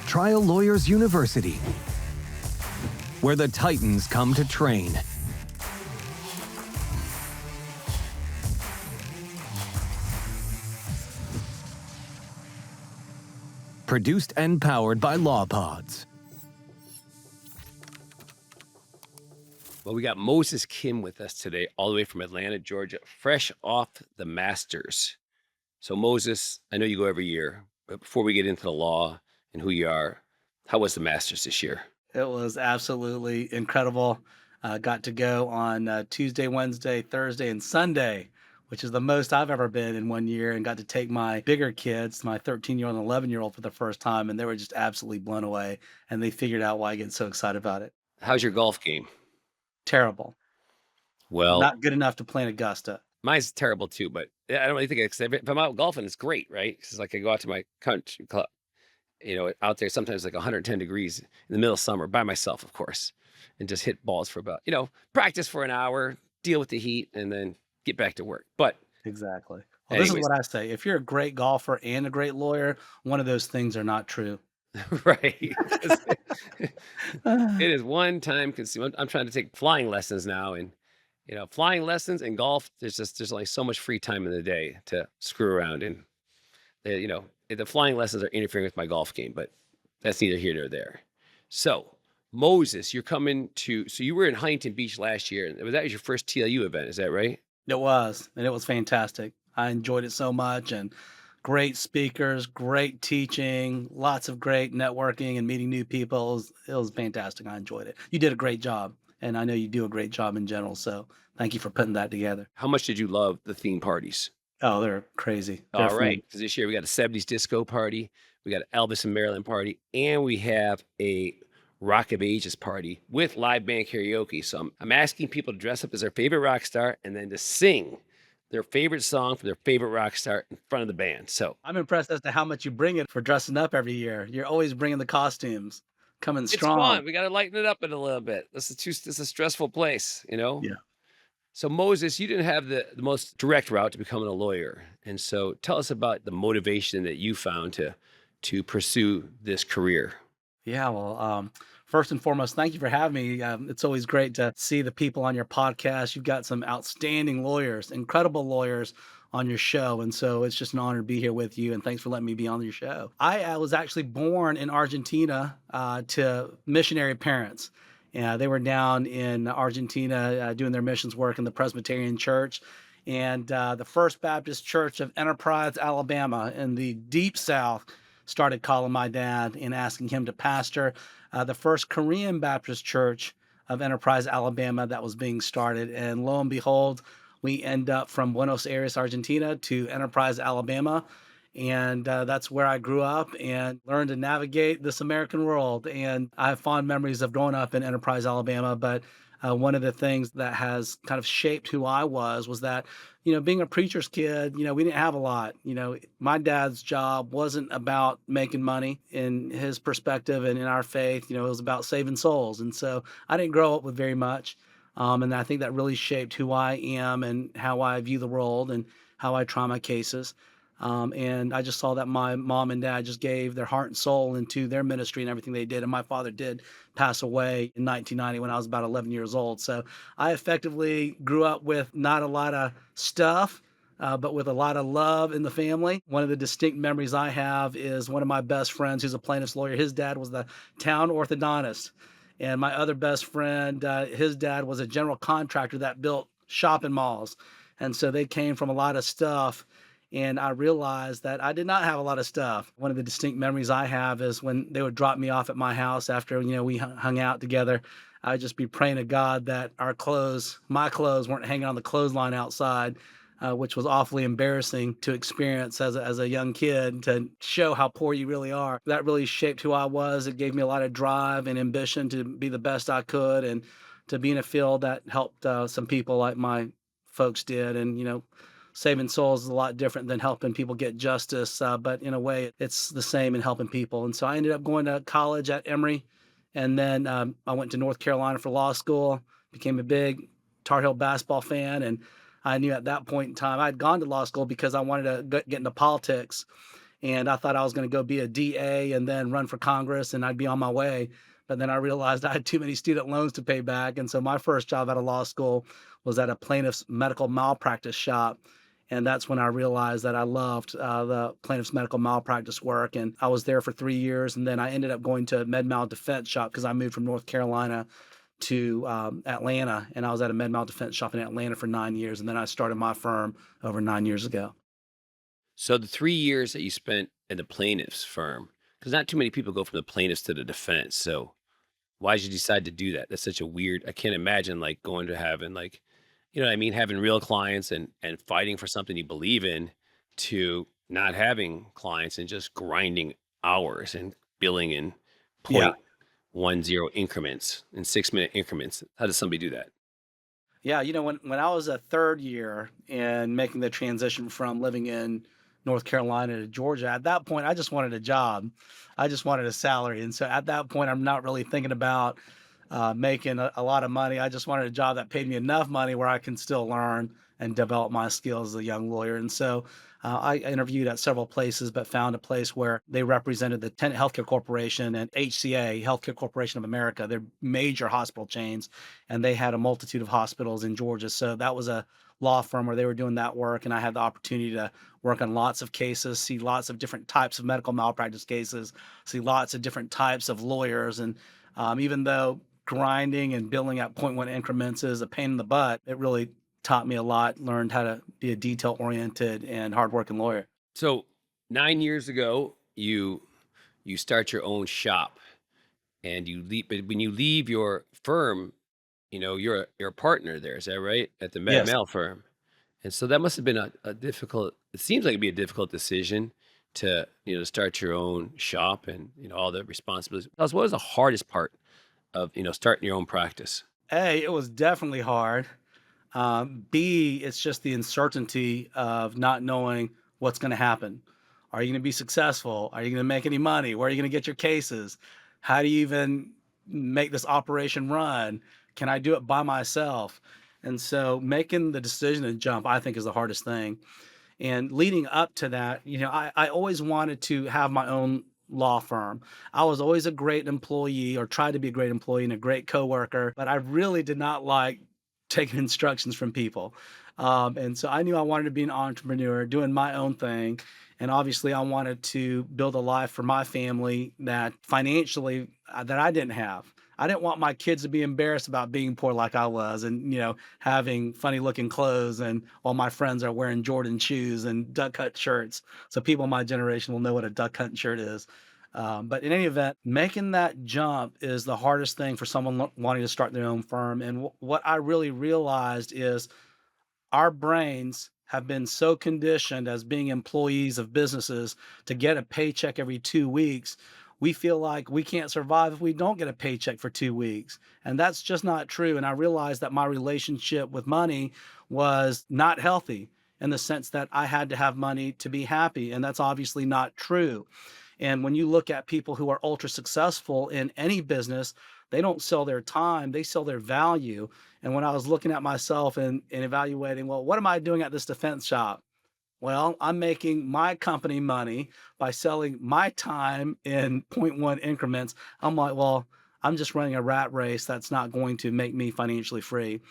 Trial Lawyers University, where the Titans come to train. Produced and powered by LawPods. Well, we got Moses Kim with us today, all the way from Atlanta, Georgia, fresh off the Masters. So Moses, I know you go every year, but before we get into the law and who you are, how was the Masters this year? It was absolutely incredible. Got to go on Tuesday, Wednesday, Thursday, and Sunday, which is the most I've ever been in one year, and got to take my bigger kids, my 13-year-old and 11-year-old, for the first time, and they were just absolutely blown away, and they figured out why I get so excited about it. How's your golf game? Terrible. Well, Not good enough to play in Augusta. mine's terrible too, but I don't really think it's, if I'm out golfing, it's great, right? Because like I go out to my country club, out there sometimes like 110 degrees in the middle of summer by myself, of course, and just hit balls for about, practice for an hour, deal with the heat, and then get back to work. But Exactly. Well, this is anyways, what I say. If you're a great golfer and a great lawyer, one of those things are not true. right. 'Cause it is one time consuming. I'm trying to take flying lessons now, and flying lessons and golf. There's only so much free time in the day to screw around, and the flying lessons are interfering with my golf game, but that's neither here nor there. So Moses, you're coming to. So you were in Huntington Beach last year, and that was your first TLU event. Is that right? It was, and it was fantastic. I enjoyed it so much, and great speakers, great teaching, lots of great networking and meeting new people. It was fantastic. I enjoyed it. You did a great job, and I know you do a great job in general. So thank you for putting that together. How much did you love the theme parties? Oh, they're crazy. They're All fun. right, because this year we got a 70s disco party, we got an Elvis and Maryland party, and we have a Rock of Ages party with live band karaoke. So I'm asking people to dress up as their favorite rock star and then to sing their favorite song for their favorite rock star in front of the band. So I'm impressed as to how much you bring it for dressing up every year. You're always bringing the costumes, coming it's strong. fun. We got to lighten it up a little bit. This is a stressful place, Yeah. So Moses, you didn't have the most direct route to becoming a lawyer. And so tell us about the motivation that you found to pursue this career. Yeah, well, first and foremost, thank you for having me. It's always great to see the people on your podcast. You've got some outstanding lawyers, incredible lawyers on your show. And so it's just an honor to be here with you. And thanks for letting me be on your show. I was actually born in Argentina to missionary parents. Yeah, they were down in Argentina doing their missions work in the Presbyterian Church. And the First Baptist Church of Enterprise, Alabama, in the deep South, started calling my dad and asking him to pastor the first Korean Baptist Church of Enterprise, Alabama, that was being started. And lo and behold, we end up from Buenos Aires, Argentina to Enterprise, Alabama. And that's where I grew up and learned to navigate this American world. And I have fond memories of growing up in Enterprise, Alabama. But one of the things that has kind of shaped who I was that, being a preacher's kid, we didn't have a lot. My dad's job wasn't about making money in his perspective and in our faith. It was about saving souls. And so I didn't grow up with very much. And I think that really shaped who I am and how I view the world and how I try my cases. And I just saw that my mom and dad just gave their heart and soul into their ministry and everything they did. And my father did pass away in 1990 when I was about 11 years old. So I effectively grew up with not a lot of stuff, but with a lot of love in the family. One of the distinct memories I have is one of my best friends who's a plaintiff's lawyer. His dad was the town orthodontist. And my other best friend, his dad was a general contractor that built shopping malls. And so they came from a lot of stuff. And I realized that I did not have a lot of stuff. One of the distinct memories I have is when they would drop me off at my house after, we hung out together. I'd just be praying to God that my clothes weren't hanging on the clothesline outside, which was awfully embarrassing to experience as a young kid, to show how poor you really are. That really shaped who I was. It gave me a lot of drive and ambition to be the best I could and to be in a field that helped some people like my folks did. And, saving souls is a lot different than helping people get justice, but in a way, it's the same in helping people. And so I ended up going to college at Emory, and then I went to North Carolina for law school, became a big Tar Heel basketball fan, and I knew at that point in time, I'd gone to law school because I wanted to get into politics. And I thought I was going to go be a DA and then run for Congress and I'd be on my way. But then I realized I had too many student loans to pay back. And so my first job out of law school was at a plaintiff's medical malpractice shop. And that's when I realized that I loved the plaintiff's medical malpractice work. And I was there for 3 years. And then I ended up going to a med mal defense shop because I moved from North Carolina to Atlanta. And I was at a med mal defense shop in Atlanta for 9 years. And then I started my firm over 9 years ago. So the 3 years that you spent in the plaintiff's firm, because not too many people go from the plaintiffs to the defense. So why did you decide to do that? That's such a weird. I can't imagine like going to having like, you know what I mean, having real clients and fighting for something you believe in, to not having clients and just grinding hours and billing in Yeah. 0.10 increments in 6 minute increments. How does somebody do that? Yeah, when I was a third year and making the transition from living in North Carolina to Georgia, at that point, I just wanted a job. I just wanted a salary. And so at that point, I'm not really thinking about making a lot of money. I just wanted a job that paid me enough money where I can still learn and develop my skills as a young lawyer. And so I interviewed at several places, but found a place where they represented the Tenet Healthcare Corporation and HCA, Healthcare Corporation of America. They're major hospital chains, and they had a multitude of hospitals in Georgia. So that was a law firm where they were doing that work. And I had the opportunity to work on lots of cases, see lots of different types of medical malpractice cases, see lots of different types of lawyers. And even though grinding and billing at point one increments is a pain in the butt, it really taught me a lot, learned how to be a detail oriented and hardworking lawyer. So 9 years ago, you start your own shop and you leave. But when you leave your firm, you're a partner there. Is that right? At the med Yes. mal firm. And so that must have been a difficult. It seems like it'd be a difficult decision to start your own shop and all the responsibilities. What was the hardest part of starting your own practice? A, it was definitely hard. B, it's just the uncertainty of not knowing what's going to happen. Are you going to be successful? Are you going to make any money? Where are you going to get your cases? How do you even make this operation run? Can I do it by myself? And so making the decision to jump, I think, is the hardest thing. And leading up to that, I always wanted to have my own law firm. I was always a great employee or tried to be a great employee and a great coworker, but I really did not like taking instructions from people. And so I knew I wanted to be an entrepreneur, doing my own thing. And obviously I wanted to build a life for my family that financially that I didn't have. I didn't want my kids to be embarrassed about being poor like I was and, having funny looking clothes and while my friends are wearing Jordan shoes and duck hunt shirts. So people in my generation will know what a duck hunt shirt is. But in any event, making that jump is the hardest thing for someone wanting to start their own firm. And what I really realized is our brains have been so conditioned as being employees of businesses to get a paycheck every 2 weeks. We feel like we can't survive if we don't get a paycheck for 2 weeks. And that's just not true. And I realized that my relationship with money was not healthy in the sense that I had to have money to be happy. And that's obviously not true. And when you look at people who are ultra successful in any business, they don't sell their time, they sell their value. And when I was looking at myself and evaluating, well, what am I doing at this defense shop? Well, I'm making my company money by selling my time in point one increments. I'm like, well, I'm just running a rat race that's not going to make me financially free.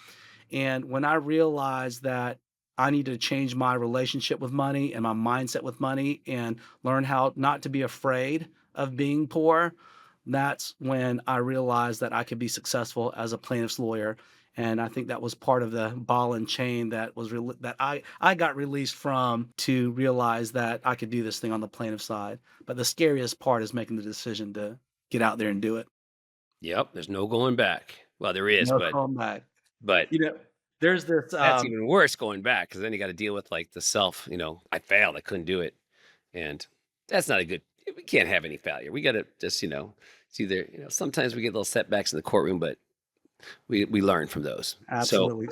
And when I realized that I need to change my relationship with money and my mindset with money and learn how not to be afraid of being poor, that's when I realized that I could be successful as a plaintiff's lawyer. And I think that was part of the ball and chain that was that I got released from to realize that I could do this thing on the plaintiff side. But the scariest part is making the decision to get out there and do it. Yep, there's no going back. Well, there is, No but going back. but You know, there's this that's even worse going back because then you got to deal with like the self. I failed, I couldn't do it, and that's not a good. We can't have any failure. We got to just it's either sometimes we get little setbacks in the courtroom, but we learn from those. So absolutely.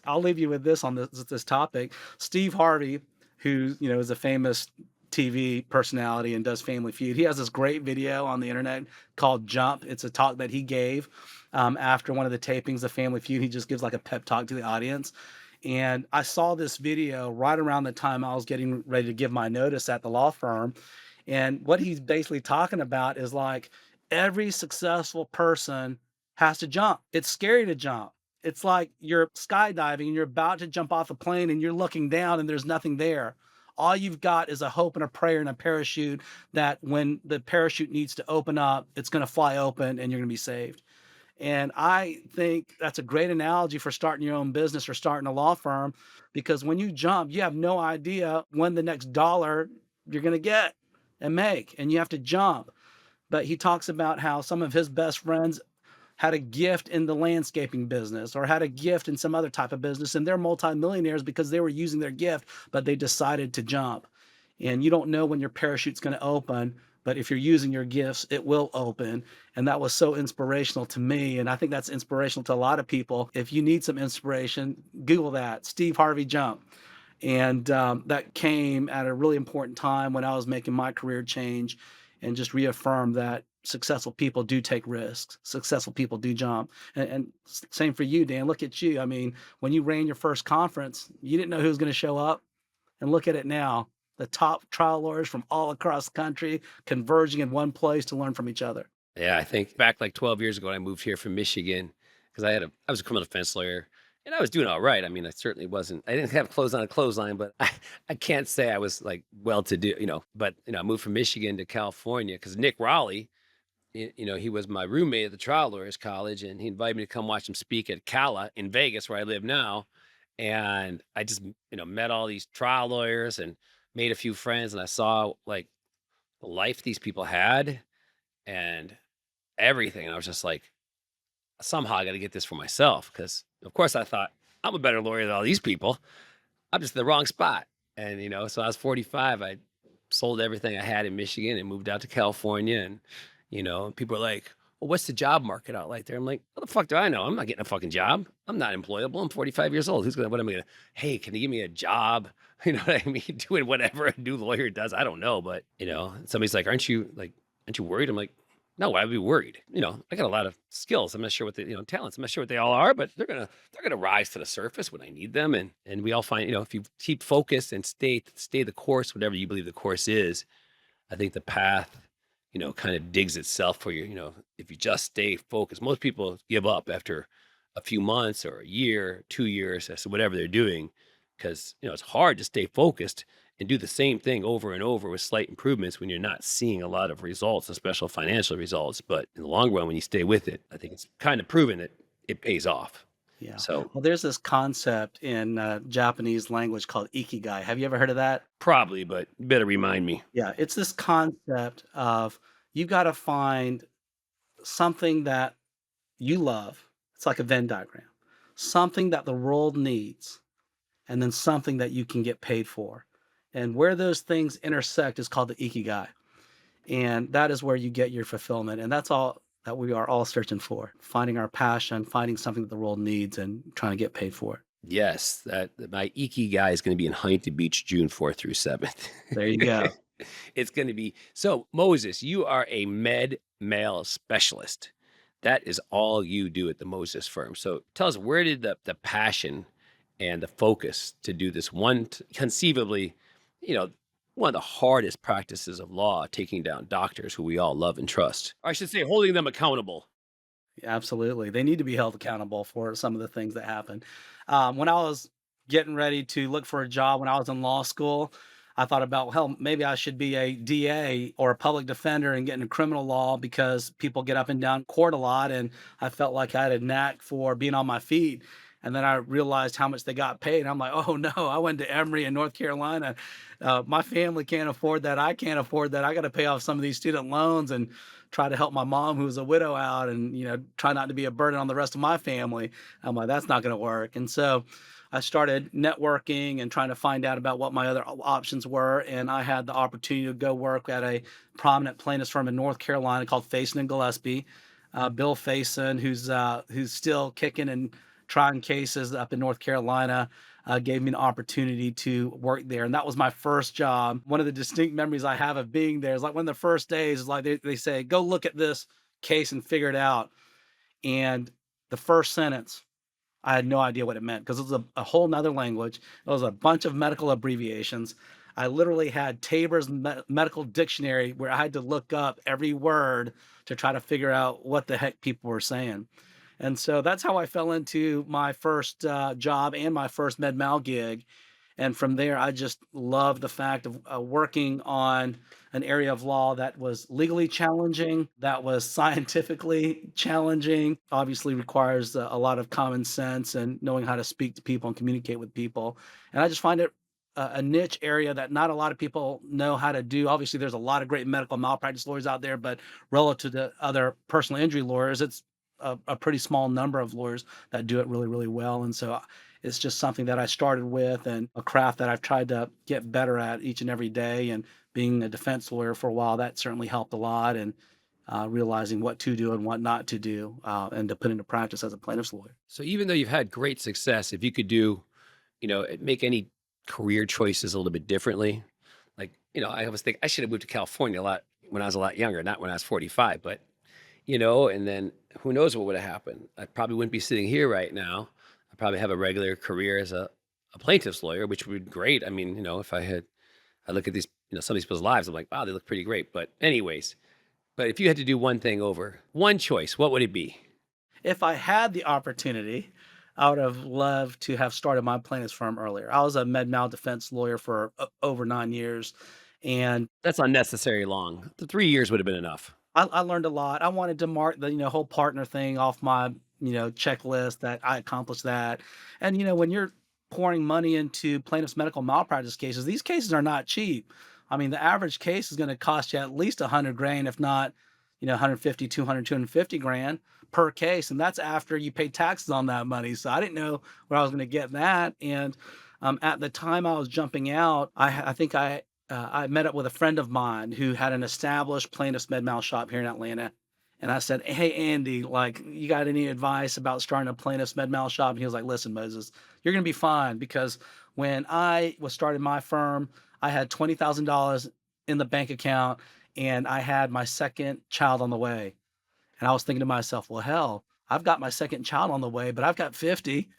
I'll leave you with this on this topic. Steve Harvey, who is a famous TV personality and does Family Feud, he has this great video on the internet called "Jump." It's a talk that he gave after one of the tapings of Family Feud. He just gives like a pep talk to the audience, And I saw this video right around the time I was getting ready to give my notice at the law firm. And what he's basically talking about is like every successful person has to jump. It's scary to jump. It's like you're skydiving and you're about to jump off a plane and you're looking down and there's nothing there. All you've got is a hope and a prayer and a parachute that when the parachute needs to open up, it's going to fly open and you're going to be saved. And I think that's a great analogy for starting your own business or starting a law firm, because when you jump, you have no idea when the next dollar you're going to get and make, and you have to jump. But he talks about how some of his best friends had a gift in the landscaping business or had a gift in some other type of business, and they're multimillionaires because they were using their gift, but they decided to jump. And you don't know when your parachute's going to open, but if you're using your gifts, it will open. And that was so inspirational to me. And I think that's inspirational to a lot of people. If you need some inspiration, Google that, Steve Harvey Jump. And that came at a really important time when I was making my career change, and just reaffirmed that successful people do take risks. Successful people do jump. And same for you, Dan. Look at you. I mean, when you ran your first conference, you didn't know who was going to show up. And look at it now. The top trial lawyers from all across the country converging in one place to learn from each other. Yeah, I think back like 12 years ago, when I moved here from Michigan because I was a criminal defense lawyer and I was doing all right. I mean, I certainly wasn't, I didn't have clothes on a clothesline, but I can't say I was like well to do, but, I moved from Michigan to California because Nick Raleigh, he was my roommate at the trial lawyers college and he invited me to come watch him speak at Cala in Vegas, where I live now. And I just, met all these trial lawyers and made a few friends, and I saw like the life these people had and everything. And I was just like, somehow I got to get this for myself. Cause of course I thought I'm a better lawyer than all these people. I'm just in the wrong spot. And, so I was 45. I sold everything I had in Michigan and moved out to California. And, people are like, well, what's the job market out like there? I'm like, what the fuck do I know? I'm not getting a fucking job. I'm not employable. I'm 45 years old. What am I going to, hey, can you give me a job? You know what I mean? Doing whatever a new lawyer does. I don't know. But, somebody's like, aren't you worried? I'm like, no, why would I be worried? I got a lot of skills. I'm not sure what the, talents, I'm not sure what they all are, but they're going to rise to the surface when I need them. And we all find, if you keep focused and stay the course, whatever you believe the course is, I think the path, kind of digs itself for you. If you just stay focused, most people give up after a few months or a year, 2 years, as to whatever they're doing. Cause it's hard to stay focused and do the same thing over and over with slight improvements when you're not seeing a lot of results, especially financial results. But in the long run, when you stay with it, I think it's kind of proven that it pays off. Yeah. So Well, there's this concept in Japanese language called ikigai. Have you ever heard of that? probably, but you better remind me. Yeah. It's this concept of you got to find something that you love. It's like a Venn diagram, something that the world needs, and then something that you can get paid for. And where those things intersect is called the ikigai. And that is where you get your fulfillment. And that's all that we are all searching for, finding our passion, finding something that the world needs, and trying to get paid for it. Yes, that my Ikigai is going to be in Huntington Beach, June 4th through 7th. There you go. It's going to be. So, Moses, you are a med mail specialist. That is all you do at the Moses firm. So tell us, where did the passion and the focus to do this one, conceivably, one of the hardest practices of law, taking down doctors who we all love and trust. Or I should say, holding them accountable. Absolutely. They need to be held accountable for some of the things that happen. When I was getting ready to look for a job when I was in law school, I thought about, hell, maybe I should be a DA or a public defender and get into criminal law because people get up and down court a lot. And I felt like I had a knack for being on my feet. And then I realized how much they got paid. And I'm like, oh no, I went to Emory in North Carolina. My family can't afford that. I can't afford that. I got to pay off some of these student loans and try to help my mom, who's a widow, out, and try not to be a burden on the rest of my family. I'm like, that's not going to work. And so I started networking and trying to find out about what my other options were. And I had the opportunity to go work at a prominent plaintiff's firm in North Carolina called Faison and Gillespie. Bill Faison, who's still kicking and trying cases up in North Carolina, gave me an opportunity to work there. And that was my first job. One of the distinct memories I have of being there is like one of the first days is like they say, go look at this case and figure it out. And the first sentence, I had no idea what it meant because it was a whole nother language. It was a bunch of medical abbreviations. I literally had Tabor's medical dictionary where I had to look up every word to try to figure out what the heck people were saying. And so that's how I fell into my first job and my first med mal gig. And from there, I just love the fact of working on an area of law that was legally challenging, that was scientifically challenging, obviously requires a lot of common sense and knowing how to speak to people and communicate with people. And I just find it a niche area that not a lot of people know how to do. Obviously, there's a lot of great medical malpractice lawyers out there, but relative to other personal injury lawyers, it's a pretty small number of lawyers that do it really, really well. And so it's just something that I started with and a craft that I've tried to get better at each and every day. And being a defense lawyer for a while, that certainly helped a lot. And realizing what to do and what not to do and to put into practice as a plaintiff's lawyer. So even though you've had great success, if you could do, make any career choices a little bit differently, like, I always think I should have moved to California a lot when I was a lot younger, not when I was 45, but, and then who knows what would have happened. I probably wouldn't be sitting here right now. I probably have a regular career as a plaintiff's lawyer, which would be great. I mean, if I look at these, some of these people's lives, I'm like, wow, they look pretty great. But anyways, but if you had to do one thing over, one choice, what would it be? If I had the opportunity, I would have loved to have started my plaintiff's firm earlier. I was a med mal defense lawyer for over 9 years, and That's unnecessary long. The 3 years would have been enough. I learned a lot. I wanted to mark the whole partner thing off my checklist that I accomplished that. And when you're pouring money into plaintiff's medical malpractice cases, these cases are not cheap. I mean, the average case is going to cost you at least 100 grand, if not 150, 200, 250 grand per case. And that's after you pay taxes on that money. So I didn't know where I was going to get that. And at the time I was jumping out, I think I met up with a friend of mine who had an established plaintiff's med mal shop here in Atlanta. And I said, "Hey, Andy, like, you got any advice about starting a plaintiff's med mal shop?" And he was like, "Listen, Moses, you're going to be fine because when I was starting my firm, I had $20,000 in the bank account and I had my second child on the way." And I was thinking to myself, well, hell, I've got my second child on the way, but I've got 50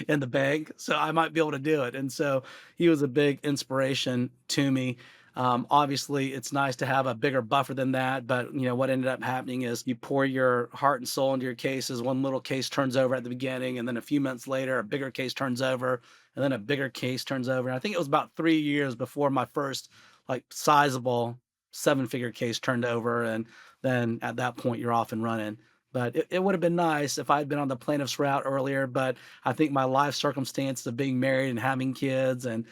in the bank, so I might be able to do it. And so he was a big inspiration to me. Obviously, it's nice to have a bigger buffer than that, but what ended up happening is you pour your heart and soul into your cases. One little case turns over at the beginning, and then a few months later, a bigger case turns over, and then a bigger case turns over. And I think it was about 3 years before my first like sizable seven-figure case turned over, and then at that point you're off and running. But it would have been nice if I had been on the plaintiff's route earlier. But I think my life circumstances of being married and having kids and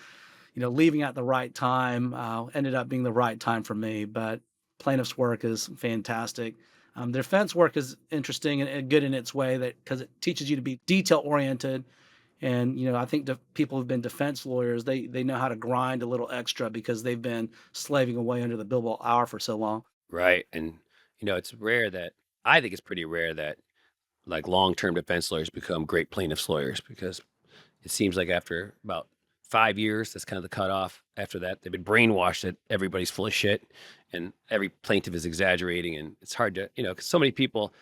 leaving at the right time ended up being the right time for me. But plaintiff's work is fantastic. The defense work is interesting and good in its way that because it teaches you to be detail oriented. And I think people who've been defense lawyers, they know how to grind a little extra because they've been slaving away under the billable hour for so long. Right. And, it's rare that I think it's pretty rare that like long-term defense lawyers become great plaintiffs lawyers because it seems like after about 5 years, that's kind of the cutoff. After that, they've been brainwashed that everybody's full of shit and every plaintiff is exaggerating. And it's hard to, because so many people,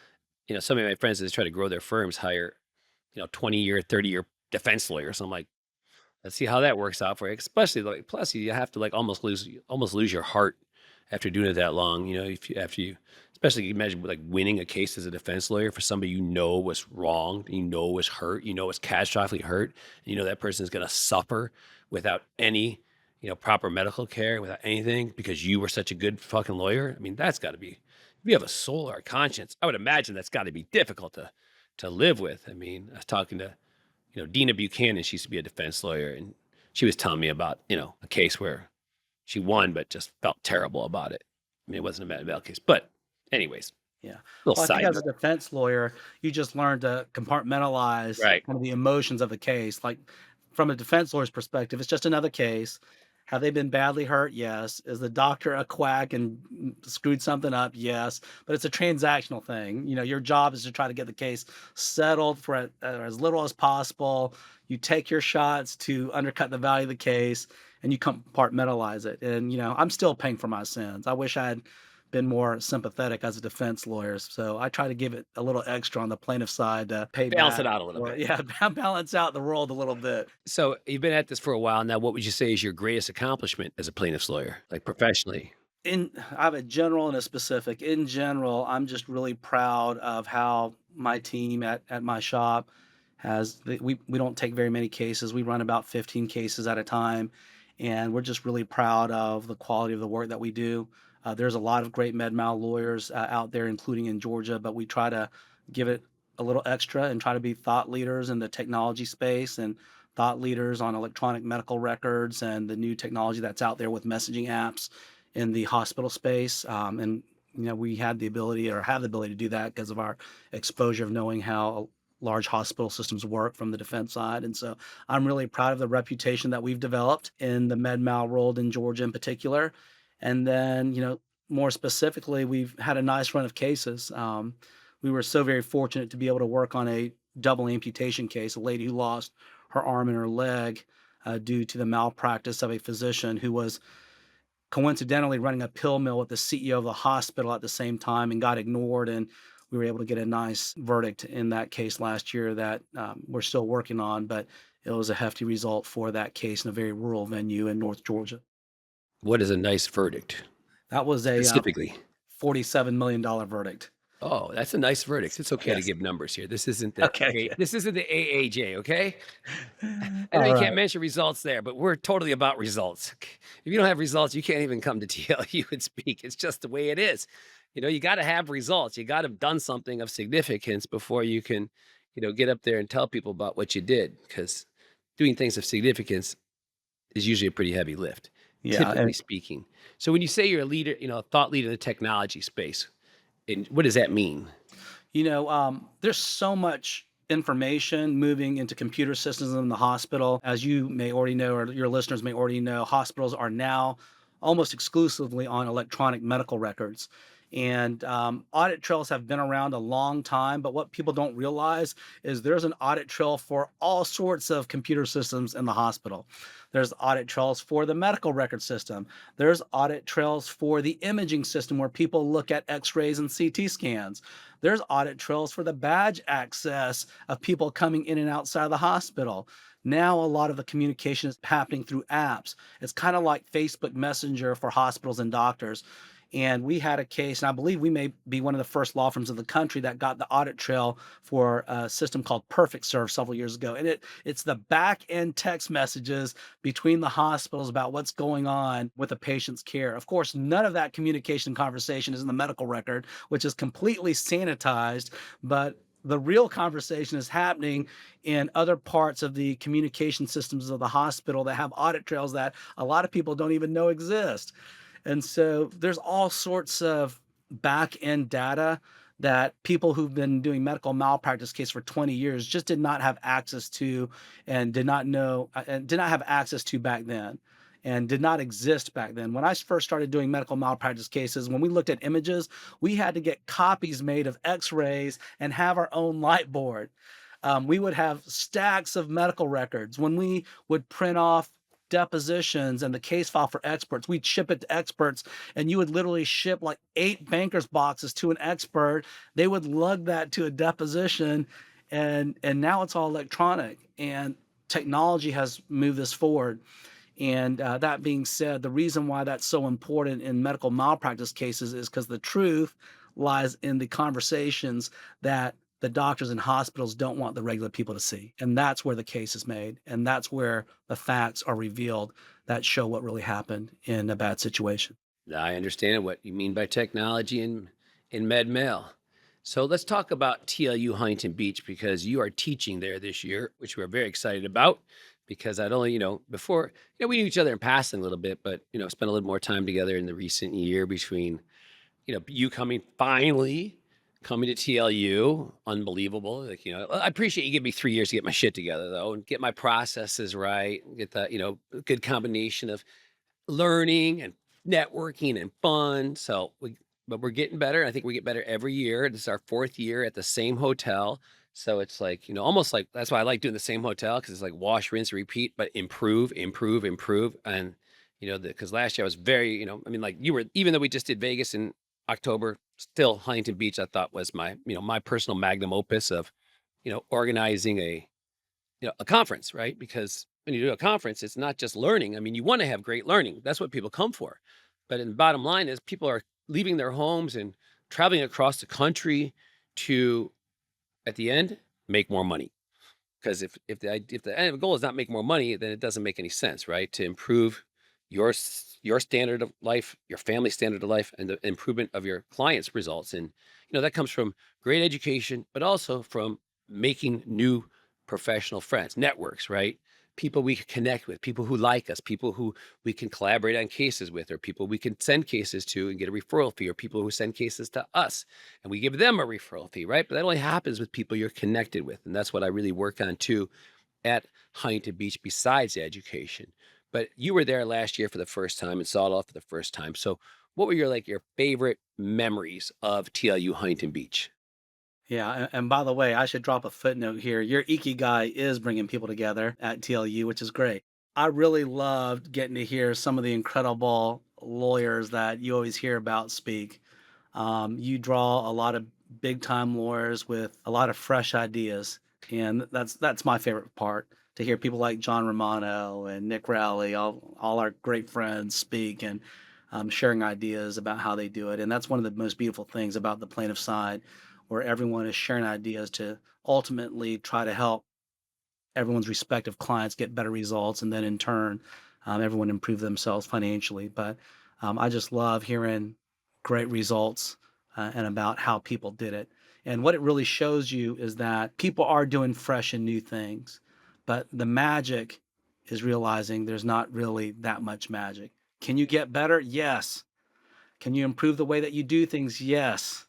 some of my friends that try to grow their firms hire, 20-year, 30-year defense lawyers. I'm like, let's see how that works out for you. Especially like, plus you have to like almost lose your heart after doing it that long. After you, especially you imagine like winning a case as a defense lawyer for somebody was wrong, was hurt, was catastrophically hurt, and that person is going to suffer without any, proper medical care, without anything because you were such a good fucking lawyer. I mean, that's got to be, if you have a soul or a conscience, I would imagine that's got to be difficult to live with. I mean, I was talking to, Dina Buchanan. She used to be a defense lawyer, and she was telling me about, a case where she won, but just felt terrible about it. I mean, it wasn't a bad case, but anyways, Yeah. little Well, I think side as a note. defense lawyer, you just learn to compartmentalize Right. kind of the emotions of the case. Like from a defense lawyer's perspective, it's just another case. Have they been badly hurt? Yes. Is the doctor a quack and screwed something up? Yes. But it's a transactional thing. Your job is to try to get the case settled for as little as possible. You take your shots to undercut the value of the case and you compartmentalize it. And, I'm still paying for my sins. I wish I had been more sympathetic as a defense lawyer. So I try to give it a little extra on the plaintiff side to pay Balance it back out a little or bit. yeah, balance out the world a little bit. So you've been at this for a while now. What would you say is your greatest accomplishment as a plaintiff's lawyer, like professionally? I have a general and a specific. In general, I'm just really proud of how my team at my shop we don't take very many cases. We run about 15 cases at a time, and we're just really proud of the quality of the work that we do. There's a lot of great med mal lawyers out there, including in Georgia, but we try to give it a little extra and try to be thought leaders in the technology space and thought leaders on electronic medical records and the new technology that's out there with messaging apps in the hospital space. And we had the ability or have the ability to do that because of our exposure of knowing how large hospital systems work from the defense side. And so I'm really proud of the reputation that we've developed in the med mal world in Georgia in particular. And then, more specifically, we've had a nice run of cases. We were so very fortunate to be able to work on a double amputation case, a lady who lost her arm and her leg due to the malpractice of a physician who was coincidentally running a pill mill with the CEO of the hospital at the same time and got ignored. And we were able to get a nice verdict in that case last year that we're still working on, but it was a hefty result for that case in a very rural venue in North Georgia. What is a nice verdict That was a specifically? $47 million verdict. Oh, that's a nice verdict. It's okay to Yes. give numbers here. This isn't Okay. Good. this isn't the AAJ, okay? I know All you right. can't mention results there, but we're totally about results. If you don't have results, you can't even come to TLU and speak. It's just the way it is. You got to have results. You got to have done something of significance before you can, get up there and tell people about what you did. Because doing things of significance is usually a pretty heavy lift, Yeah. typically speaking. So when you say you're a leader, a thought leader in the technology space, and what does that mean? There's so much information moving into computer systems in the hospital. As you may already know, or your listeners may already know, hospitals are now almost exclusively on electronic medical records. And audit trails have been around a long time, but what people don't realize is there's an audit trail for all sorts of computer systems in the hospital. There's audit trails for the medical record system. There's audit trails for the imaging system where people look at x-rays and CT scans. There's audit trails for the badge access of people coming in and outside of the hospital. Now, a lot of the communication is happening through apps. It's kind of like Facebook Messenger for hospitals and doctors. And we had a case, and I believe we may be one of the first law firms in the country that got the audit trail for a system called Perfect Serve several years ago. And it's the back end text messages between the hospitals about what's going on with the patient's care. Of course, none of that communication conversation is in the medical record, which is completely sanitized, but the real conversation is happening in other parts of the communication systems of the hospital that have audit trails that a lot of people don't even know exist. And so there's all sorts of back end data that people who've been doing medical malpractice case for 20 years just did not have access to and did not know and did not have access to back then and did not exist back then. When I first started doing medical malpractice cases, when we looked at images, we had to get copies made of x-rays and have our own light board. We would have stacks of medical records. When we would print off depositions and the case file for experts, we'd ship it to experts, and you would literally ship like 8 banker's boxes to an expert. They would lug that to a deposition, and now it's all electronic, and technology has moved this forward. And that being said, the reason why that's so important in medical malpractice cases is because the truth lies in the conversations that the doctors and hospitals don't want the regular people to see. And that's where the case is made. And that's where the facts are revealed that show what really happened in a bad situation. I understand what you mean by technology in med mal. So let's talk about TLU Huntington Beach because you are teaching there this year, which we're very excited about. Because I'd only, before, we knew each other in passing a little bit, but spent a little more time together in the recent year between, you finally coming to TLU, unbelievable. Like, I appreciate you giving me 3 years to get my shit together though, and get my processes right, get that, good combination of learning and networking and fun. But we're getting better. I think we get better every year. This is our 4th year at the same hotel. So it's like, almost like, that's why I like doing the same hotel. Cause it's like wash, rinse, repeat, but improve, improve, improve. And, because last year I was very, like you were, even though we just did Vegas and October, still Huntington Beach, I thought was my, my personal magnum opus of, organizing a conference, right? Because when you do a conference, it's not just learning. I mean, you want to have great learning. That's what people come for. But the bottom line is people are leaving their homes and traveling across the country to, at the end, make more money. Because if the end goal is not make more money, then it doesn't make any sense, right? To improve your standard of life, your family standard of life, and the improvement of your clients' results. And that comes from great education, but also from making new professional friends, networks, right? People we can connect with, people who like us, people who we can collaborate on cases with, or people we can send cases to and get a referral fee, or people who send cases to us and we give them a referral fee, right? But that only happens with people you're connected with. And that's what I really work on too at Huntington Beach, besides the education. But you were there last year for the first time and saw it all for the first time. So what were your favorite memories of TLU Huntington Beach? Yeah, and by the way, I should drop a footnote here. Your Ikigai is bringing people together at TLU, which is great. I really loved getting to hear some of the incredible lawyers that you always hear about speak. You draw a lot of big time lawyers with a lot of fresh ideas, and that's my favorite part to hear people like John Romano and Nick Rowley, all our great friends speak and sharing ideas about how they do it. And that's one of the most beautiful things about the plaintiff side, where everyone is sharing ideas to ultimately try to help everyone's respective clients get better results, and then in turn, everyone improve themselves financially. But I just love hearing great results and about how people did it. And what it really shows you is that people are doing fresh and new things, but the magic is realizing there's not really that much magic. Can you get better? Yes. Can you improve the way that you do things? Yes.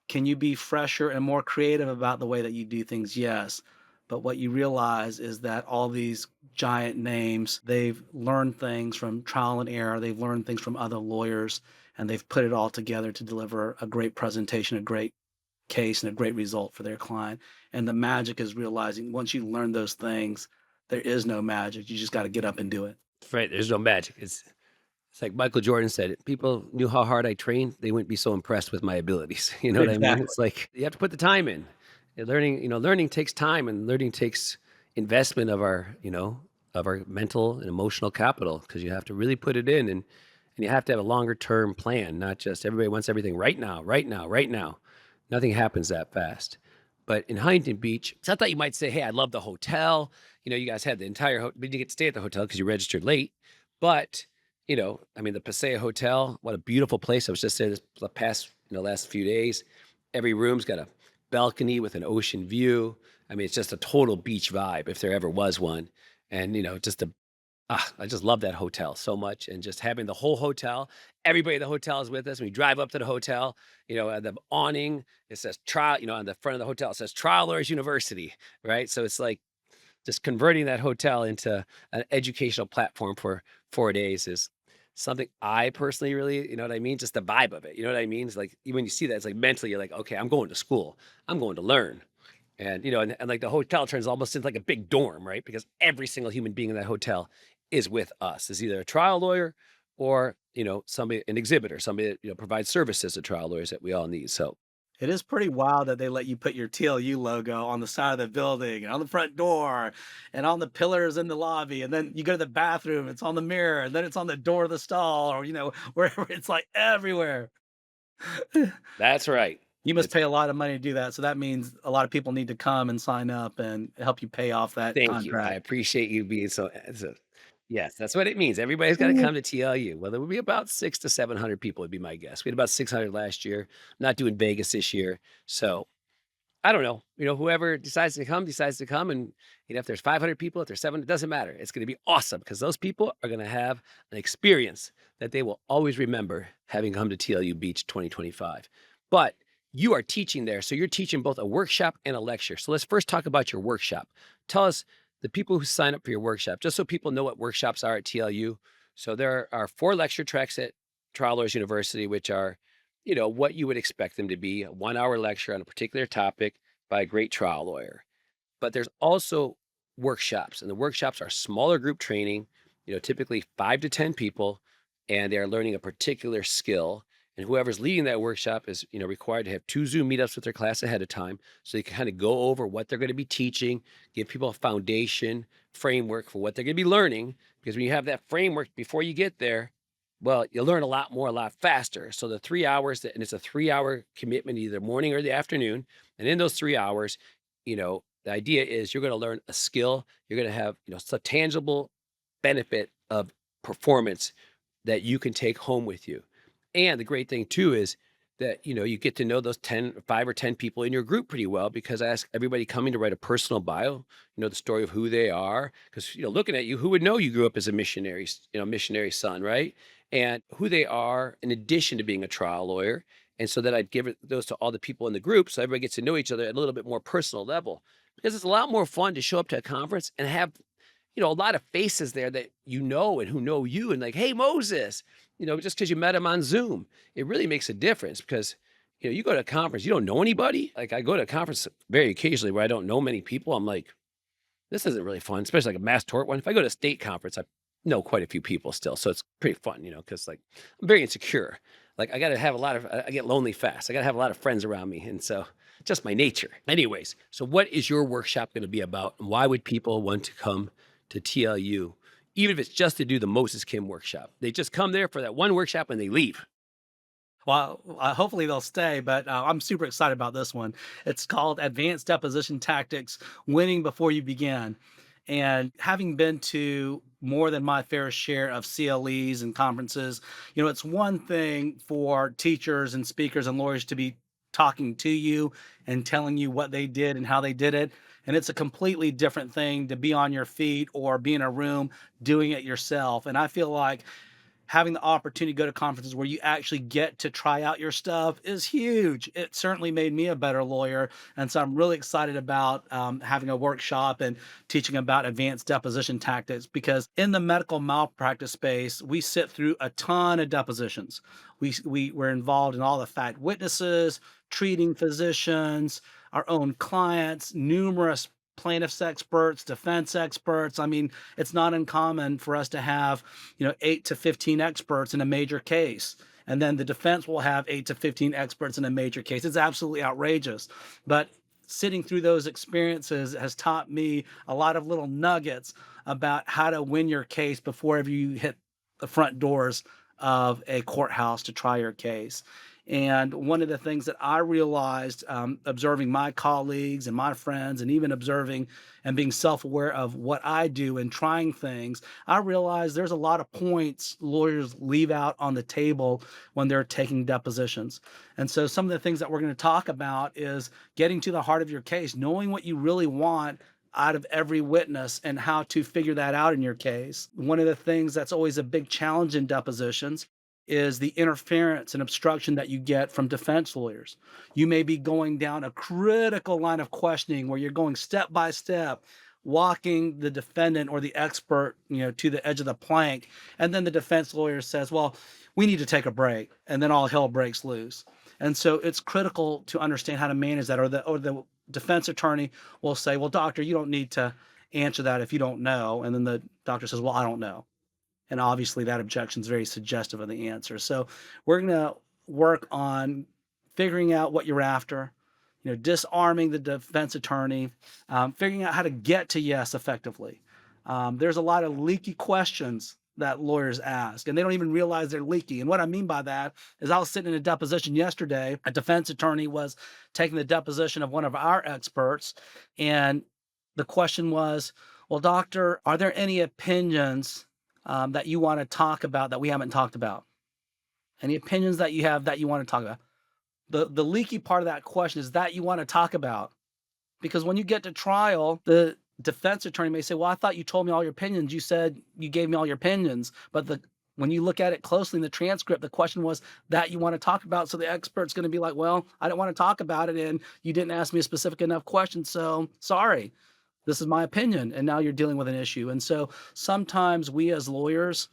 Can you be fresher and more creative about the way that you do things? Yes. But what you realize is that all these giant names, they've learned things from trial and error, they've learned things from other lawyers, and they've put it all together to deliver a great presentation, a great case, and a great result for their client. And the magic is realizing once you learn those things, there is no magic. You just got to get up and do it. Right. There's no magic. It's like Michael Jordan said, if people knew how hard I trained, they wouldn't be so impressed with my abilities. You know what I mean? Exactly. It's like you have to put the time in. Learning takes time, and learning takes investment of our mental and emotional capital, because you have to really put it in, and you have to have a longer term plan, not just everybody wants everything right now, right now, right now. Nothing happens that fast. But in Huntington Beach, so I thought you might say, hey, I love the hotel. You guys had the entire hotel, but you get to stay at the hotel because you registered late. But I mean, the Paseo Hotel, what a beautiful place. I was just there the past, last few days. Every room's got a balcony with an ocean view. I mean, it's just a total beach vibe if there ever was one. And, I just love that hotel so much. And just having the whole hotel, everybody at the hotel is with us. When we drive up to the hotel, the awning, it says trial, on the front of the hotel, it says Trial Lawyers University, right? So it's like just converting that hotel into an educational platform for 4 days is something I personally really, you know what I mean? Just the vibe of it. You know what I mean? It's like when you see that, it's like mentally, you're like, okay, I'm going to school. I'm going to learn. And like the hotel turns almost into like a big dorm, right? Because every single human being in that hotel is with us, is either a trial lawyer or, somebody, an exhibitor, somebody that, provides services to trial lawyers that we all need. So It is pretty wild that they let you put your TLU logo on the side of the building and on the front door and on the pillars in the lobby. And then you go to the bathroom, it's on the mirror, and then it's on the door of the stall, or, wherever, it's like everywhere. that's right. You must It's pay a lot of money to do that. So that means a lot of people need to come and sign up and help you pay off that Thank you. I contract. appreciate you being so yes, that's what it means. Everybody's gotta come to TLU. Well, there will be about 6 to 700 people would be my guess. We had about 600 last year. Not doing Vegas this year. So, I don't know. Whoever decides to come, and, if there's 500 people, if there's 7, it doesn't matter. It's gonna be awesome because those people are gonna have an experience that they will always remember having come to TLU Beach 2025. But you are teaching there, so you're teaching both a workshop and a lecture. So let's first talk about your workshop. Tell us the people who sign up for your workshop, just so people know what workshops are at TLU. So there are 4 lecture tracks at Trial Lawyers University, which are, what you would expect them to be, a 1-hour lecture on a particular topic by a great trial lawyer. But there's also workshops, and the workshops are smaller group training, typically 5 to 10 people, and they're learning a particular skill. And whoever's leading that workshop is, required to have 2 Zoom meetups with their class ahead of time, so they can kind of go over what they're going to be teaching, give people a foundation framework for what they're going to be learning. Because when you have that framework before you get there, well, you'll learn a lot more, a lot faster. So the 3 hours, and it's a 3-hour commitment, either morning or the afternoon. And in those 3 hours, the idea is you're going to learn a skill. You're going to have, some tangible benefit of performance that you can take home with you. And the great thing too is that, you get to know those 5 or 10 people in your group pretty well, because I ask everybody coming to write a personal bio, the story of who they are. Because, looking at you, who would know you grew up as a missionary, missionary son, right? And who they are in addition to being a trial lawyer. And so that I'd those to all the people in the group, so everybody gets to know each other at a little bit more personal level. Because it's a lot more fun to show up to a conference and have, a lot of faces there that and who know you, and like, hey, Moses, just because you met him on Zoom, it really makes a difference. Because, you go to a conference, you don't know anybody. Like, I go to a conference very occasionally where I don't know many people. I'm like, this isn't really fun, especially like a mass tort one. If I go to a state conference, I know quite a few people still. So it's pretty fun, because like I'm very insecure. Like, I got to have I get lonely fast. I got to have a lot of friends around me. And so just my nature. Anyways, so what is your workshop going to be about? And why would people want to come to TLU, even if it's just to do the Moses Kim workshop? They just come there for that one workshop and they leave. Well, hopefully they'll stay, but I'm super excited about this one. It's called Advanced Deposition Tactics: Winning Before You Begin. And having been to more than my fair share of CLEs and conferences, it's one thing for teachers and speakers and lawyers to be talking to you and telling you what they did and how they did it. And it's a completely different thing to be on your feet or be in a room doing it yourself. And I feel like having the opportunity to go to conferences where you actually get to try out your stuff is huge. It certainly made me a better lawyer. And so I'm really excited about having a workshop and teaching about advanced deposition tactics, because in the medical malpractice space, we sit through a ton of depositions. We're involved in all the fact witnesses, treating physicians, our own clients, numerous plaintiffs experts, defense experts. I mean, it's not uncommon for us to have, 8 to 15 experts in a major case. And then the defense will have 8 to 15 experts in a major case. It's absolutely outrageous. But sitting through those experiences has taught me a lot of little nuggets about how to win your case before ever you hit the front doors of a courthouse to try your case. And one of the things that I realized, observing my colleagues and my friends, and even observing and being self-aware of what I do and trying things, I realized there's a lot of points lawyers leave out on the table when they're taking depositions. And so some of the things that we're going to talk about is getting to the heart of your case, knowing what you really want out of every witness and how to figure that out in your case. One of the things that's always a big challenge in depositions is the interference and obstruction that you get from defense lawyers. You may be going down a critical line of questioning where you're going step by step, walking the defendant or the expert, to the edge of the plank. And then the defense lawyer says, well, we need to take a break. And then all hell breaks loose. And so it's critical to understand how to manage that. Or the defense attorney will say, well, doctor, you don't need to answer that if you don't know. And then the doctor says, well, I don't know. And obviously that objection is very suggestive of the answer. So we're going to work on figuring out what you're after, disarming the defense attorney, figuring out how to get to yes effectively. There's a lot of leaky questions that lawyers ask, and they don't even realize they're leaky. And what I mean by that is I was sitting in a deposition yesterday. A defense attorney was taking the deposition of one of our experts. And the question was, well, doctor, are there any opinions that you want to talk about that we haven't talked about? Any opinions that you have that you want to talk about? The leaky part of that question is that you want to talk about. Because when you get to trial, the defense attorney may say, well, I thought you told me all your opinions. You said you gave me all your opinions. But when you look at it closely in the transcript, the question was that you want to talk about. So the expert's going to be like, well, I don't want to talk about it, and you didn't ask me a specific enough question, so sorry. This is my opinion, and now you're dealing with an issue. And so sometimes we as lawyers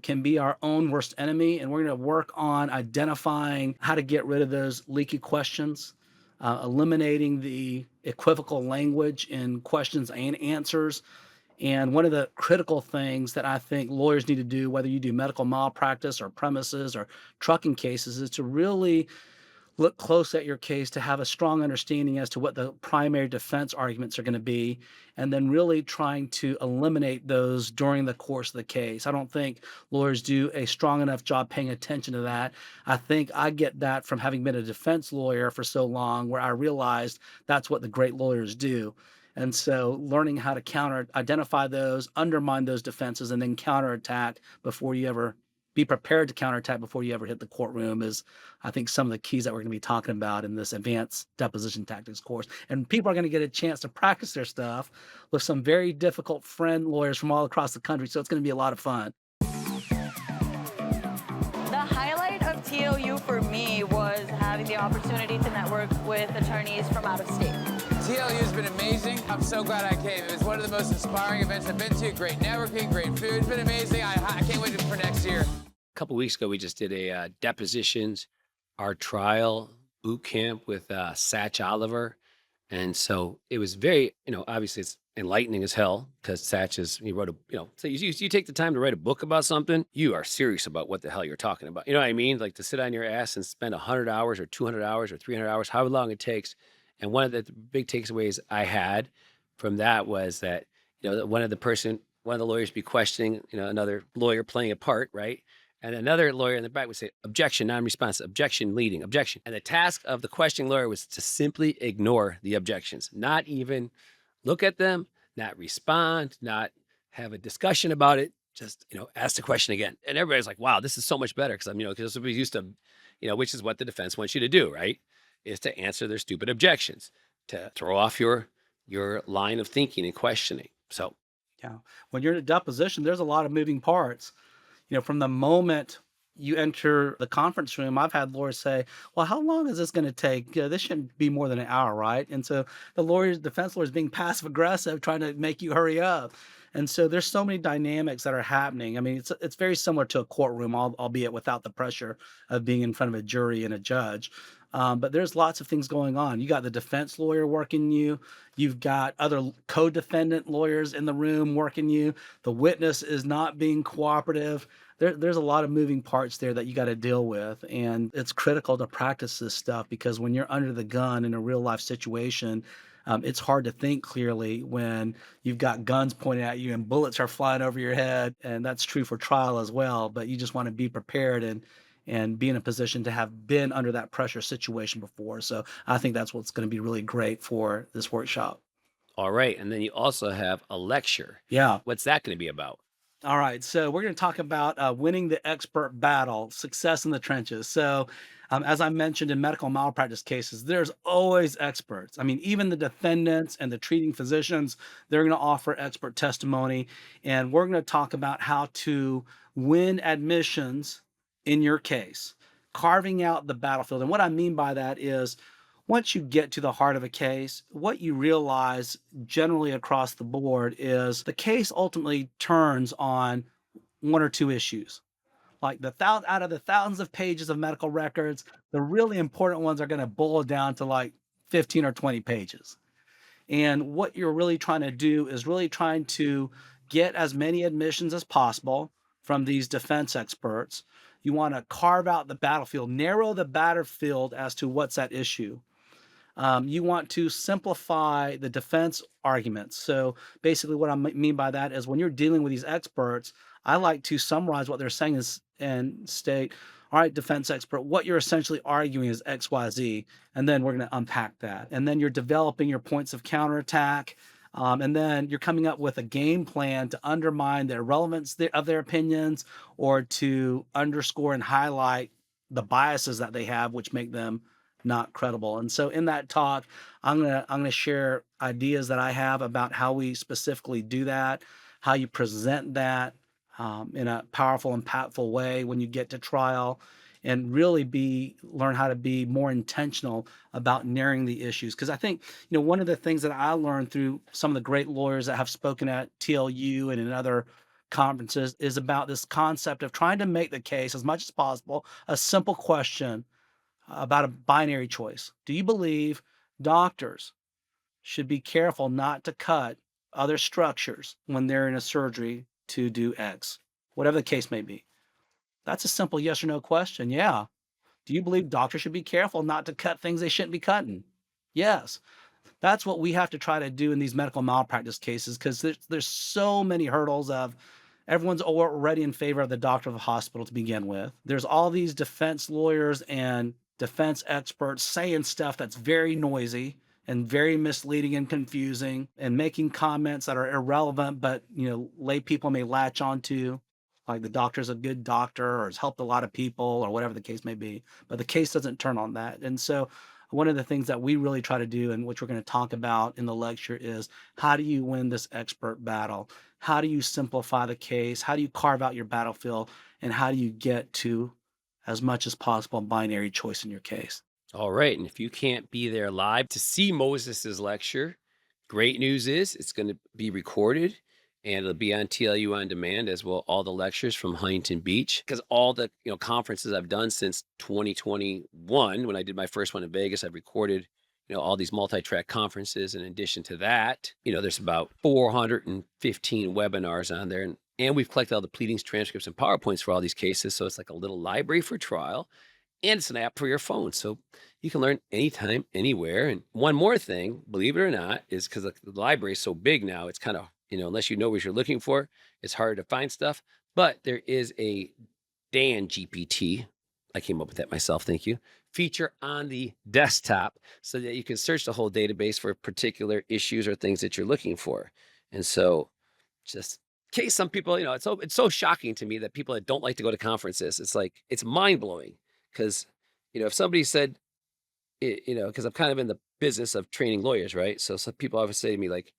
can be our own worst enemy, and we're going to work on identifying how to get rid of those leaky questions, eliminating the equivocal language in questions and answers, And one of the critical things that I think lawyers need to do, whether you do medical malpractice or premises or trucking cases, is to really look close at your case to have a strong understanding as to what the primary defense arguments are going to be, and then really trying to eliminate those during the course of the case. I don't think lawyers do a strong enough job paying attention to that. I think I get that from having been a defense lawyer for so long, where I realized that's what the great lawyers do. And so learning how to identify those, undermine those defenses, and then counterattack before you ever be prepared to counterattack before you ever hit the courtroom is, I think, some of the keys that we're going to be talking about in this advanced deposition tactics course. And people are going to get a chance to practice their stuff with some very difficult friend lawyers from all across the country. So it's going to be a lot of fun. The highlight of TLU for me was having the opportunity to network with attorneys from out of state. TLU has been amazing. I'm so glad I came. It was one of the most inspiring events I've been to. Great networking, great food. It's been amazing. I can't wait for next year. A couple weeks ago, we just did a depositions, our trial boot camp with Satch Oliver. And so it was very, obviously it's enlightening as hell because Satch he wrote so you take the time to write a book about something, you are serious about what the hell you're talking about. You know what I mean? Like to sit on your ass and spend 100 hours or 200 hours or 300 hours, however long it takes. And one of the big takeaways I had from that was that, one of the lawyers be questioning, another lawyer playing a part, right? And another lawyer in the back would say, objection, non-responsive, objection, leading, objection. And the task of the questioning lawyer was to simply ignore the objections, not even look at them, not respond, not have a discussion about it, just, ask the question again. And everybody's like, wow, this is so much better because because we used to, which is what the defense wants you to do, right? Is to answer their stupid objections, to throw off your line of thinking and questioning. So, Yeah. When you're in a deposition, there's a lot of moving parts. From the moment you enter the conference room, I've had lawyers say, well, how long is this going to take? This shouldn't be more than an hour, right? And so defense lawyers being passive aggressive, trying to make you hurry up. And so there's so many dynamics that are happening. I mean, it's very similar to a courtroom, albeit without the pressure of being in front of a jury and a judge. But there's lots of things going on. You got the defense lawyer working you. You've got other co-defendant lawyers in the room working you. The witness is not being cooperative. There's a lot of moving parts there that you got to deal with. And it's critical to practice this stuff because when you're under the gun in a real life situation, it's hard to think clearly when you've got guns pointed at you and bullets are flying over your head. And that's true for trial as well. But you just want to be prepared and be in a position to have been under that pressure situation before. So I think that's what's going to be really great for this workshop. all right. And then you also have a lecture. Yeah. What's that going to be about? All right. So we're going to talk about winning the expert battle, success in the trenches. So as I mentioned in medical malpractice cases, there's always experts. I mean, even the defendants and the treating physicians, they're going to offer expert testimony. And we're going to talk about how to win admissions in your case, carving out the battlefield. And what I mean by that is once you get to the heart of a case, what you realize generally across the board is the case ultimately turns on one or two issues. Like out of the thousands of pages of medical records, the really important ones are going to boil down to like 15 or 20 pages. And what you're really trying to do is really trying to get as many admissions as possible from these defense experts. You want to carve out the battlefield, narrow the battlefield as to what's at issue. You want to simplify the defense arguments. So basically what I mean by that is when you're dealing with these experts, I like to summarize what they're saying and state, all right, defense expert, what you're essentially arguing is X, Y, Z, and then we're going to unpack that. And then you're developing your points of counterattack, and then you're coming up with a game plan to undermine the relevance of their opinions or to underscore and highlight the biases that they have, which make them not credible. And so in that talk, I'm gonna share ideas that I have about how we specifically do that, how you present that in a powerful, impactful way when you get to trial, and really learn how to be more intentional about narrowing the issues. Because I think one of the things that I learned through some of the great lawyers that have spoken at TLU and in other conferences is about this concept of trying to make the case as much as possible a simple question about a binary choice. Do you believe doctors should be careful not to cut other structures when they're in a surgery to do X, whatever the case may be? That's a simple yes or no question. Yeah. Do you believe doctors should be careful not to cut things they shouldn't be cutting? Yes. That's what we have to try to do in these medical malpractice cases because there's so many hurdles of everyone's already in favor of the doctor of the hospital to begin with. There's all these defense lawyers and defense experts saying stuff that's very noisy and very misleading and confusing and making comments that are irrelevant, but lay people may latch onto, like the doctor's a good doctor or has helped a lot of people or whatever the case may be. But the case doesn't turn on that. And so one of the things that we really try to do, and which we're going to talk about in the lecture, is how do you win this expert battle? How do you simplify the case? How do you carve out your battlefield? And how do you get to as much as possible binary choice in your case? All right. And if you can't be there live to see Moses's lecture, great news is it's going to be recorded and it'll be on TLU on demand, as well all the lectures from Huntington Beach, because all the conferences I've done since 2021, when I did my first one in Vegas, I've recorded all these multi-track conferences. In addition to that, there's about 415 webinars on there, and we've collected all the pleadings, transcripts, and PowerPoints for all these cases. So it's like a little library for trial, and it's an app for your phone. So you can learn anytime, anywhere. And one more thing, believe it or not, is because the library is so big now, it's kind of, unless you know what you're looking for, it's harder to find stuff. But there is a Dan GPT, I came up with that myself, thank you, feature on the desktop so that you can search the whole database for particular issues or things that you're looking for. And so just in case some people, it's so shocking to me that people that don't like to go to conferences, it's like, it's mind blowing. Because, if somebody said, because I'm kind of in the business of training lawyers, right? So some people always say to me like,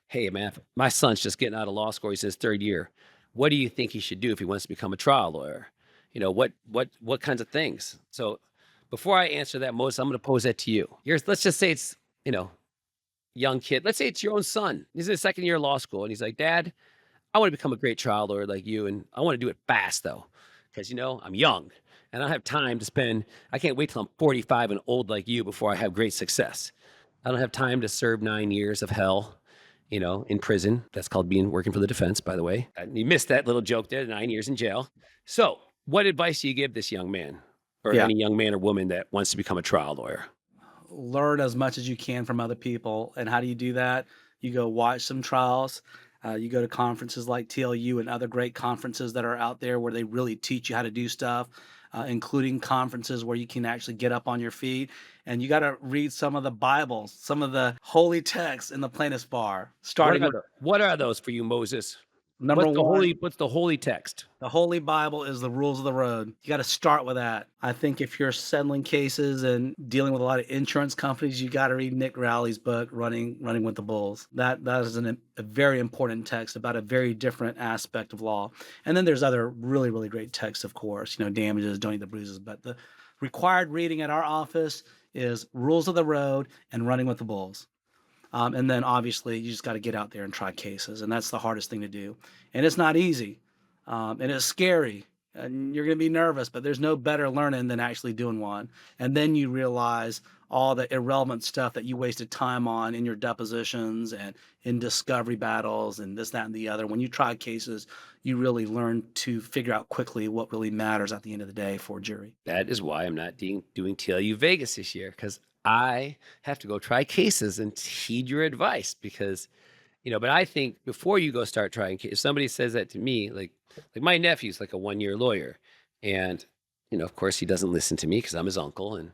hey, man, my son's just getting out of law school. He's in his third year. What do you think he should do if he wants to become a trial lawyer? What kinds of things? So before I answer that, Moses, I'm going to pose that to you. Let's just say it's, young kid. Let's say it's your own son. He's in his second year of law school. And he's like, Dad, I want to become a great trial lawyer like you. And I want to do it fast, though, because, I'm young. And I don't have time to spend, I can't wait till I'm 45 and old like you before I have great success. I don't have time to serve 9 years of hell, in prison. That's called working for the defense, by the way. You missed that little joke there, 9 years in jail. So what advice do you give this young man or any young man or woman that wants to become a trial lawyer? Learn as much as you can from other people. And how do you do that? You go watch some trials. You go to conferences like TLU and other great conferences that are out there where they really teach you how to do stuff, including conferences where you can actually get up on your feet. And you got to read some of the Bibles, some of the holy texts in the plaintiff's bar. What are those for you, Moses? Number one, what's the holy text? the Holy Bible is the rules of the road. You got to start with that. I think if you're settling cases and dealing with a lot of insurance companies, you got to read Nick Rowley's book, Running with the Bulls. That is a very important text about a very different aspect of law. And then there's other really, really great texts, of course, damages, don't eat the bruises. But the required reading at our office is Rules of the Road and Running with the Bulls. And then obviously you just got to get out there and try cases. And that's the hardest thing to do. And it's not easy. And it's scary. And you're going to be nervous, but there's no better learning than actually doing one. And then you realize all the irrelevant stuff that you wasted time on in your depositions and in discovery battles and this, that, and the other. When you try cases, you really learn to figure out quickly what really matters at the end of the day for a jury. That is why I'm not doing TLU Vegas this year, because I have to go try cases and heed your advice because, but I think before you go start trying cases, if somebody says that to me, like my nephew's like a 1-year lawyer and, of course he doesn't listen to me because I'm his uncle and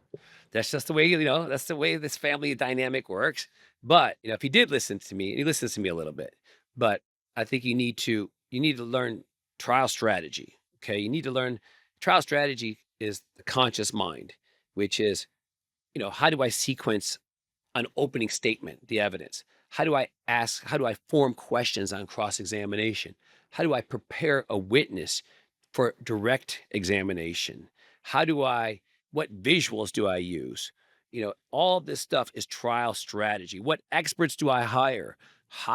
that's just the way, that's the way this family dynamic works. But, if he did listen to me, he listens to me a little bit, but I think you need to learn trial strategy. Okay. You need to learn trial strategy is the conscious mind, which is, how do I sequence an opening statement, the evidence? How do I form questions on cross-examination? How do I prepare a witness for direct examination? What visuals do I use? All of this stuff is trial strategy. What experts do I hire?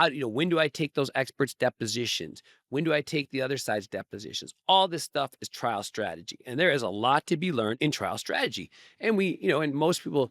When do I take those experts' depositions? When do I take the other side's depositions? All this stuff is trial strategy. And there is a lot to be learned in trial strategy. And and most people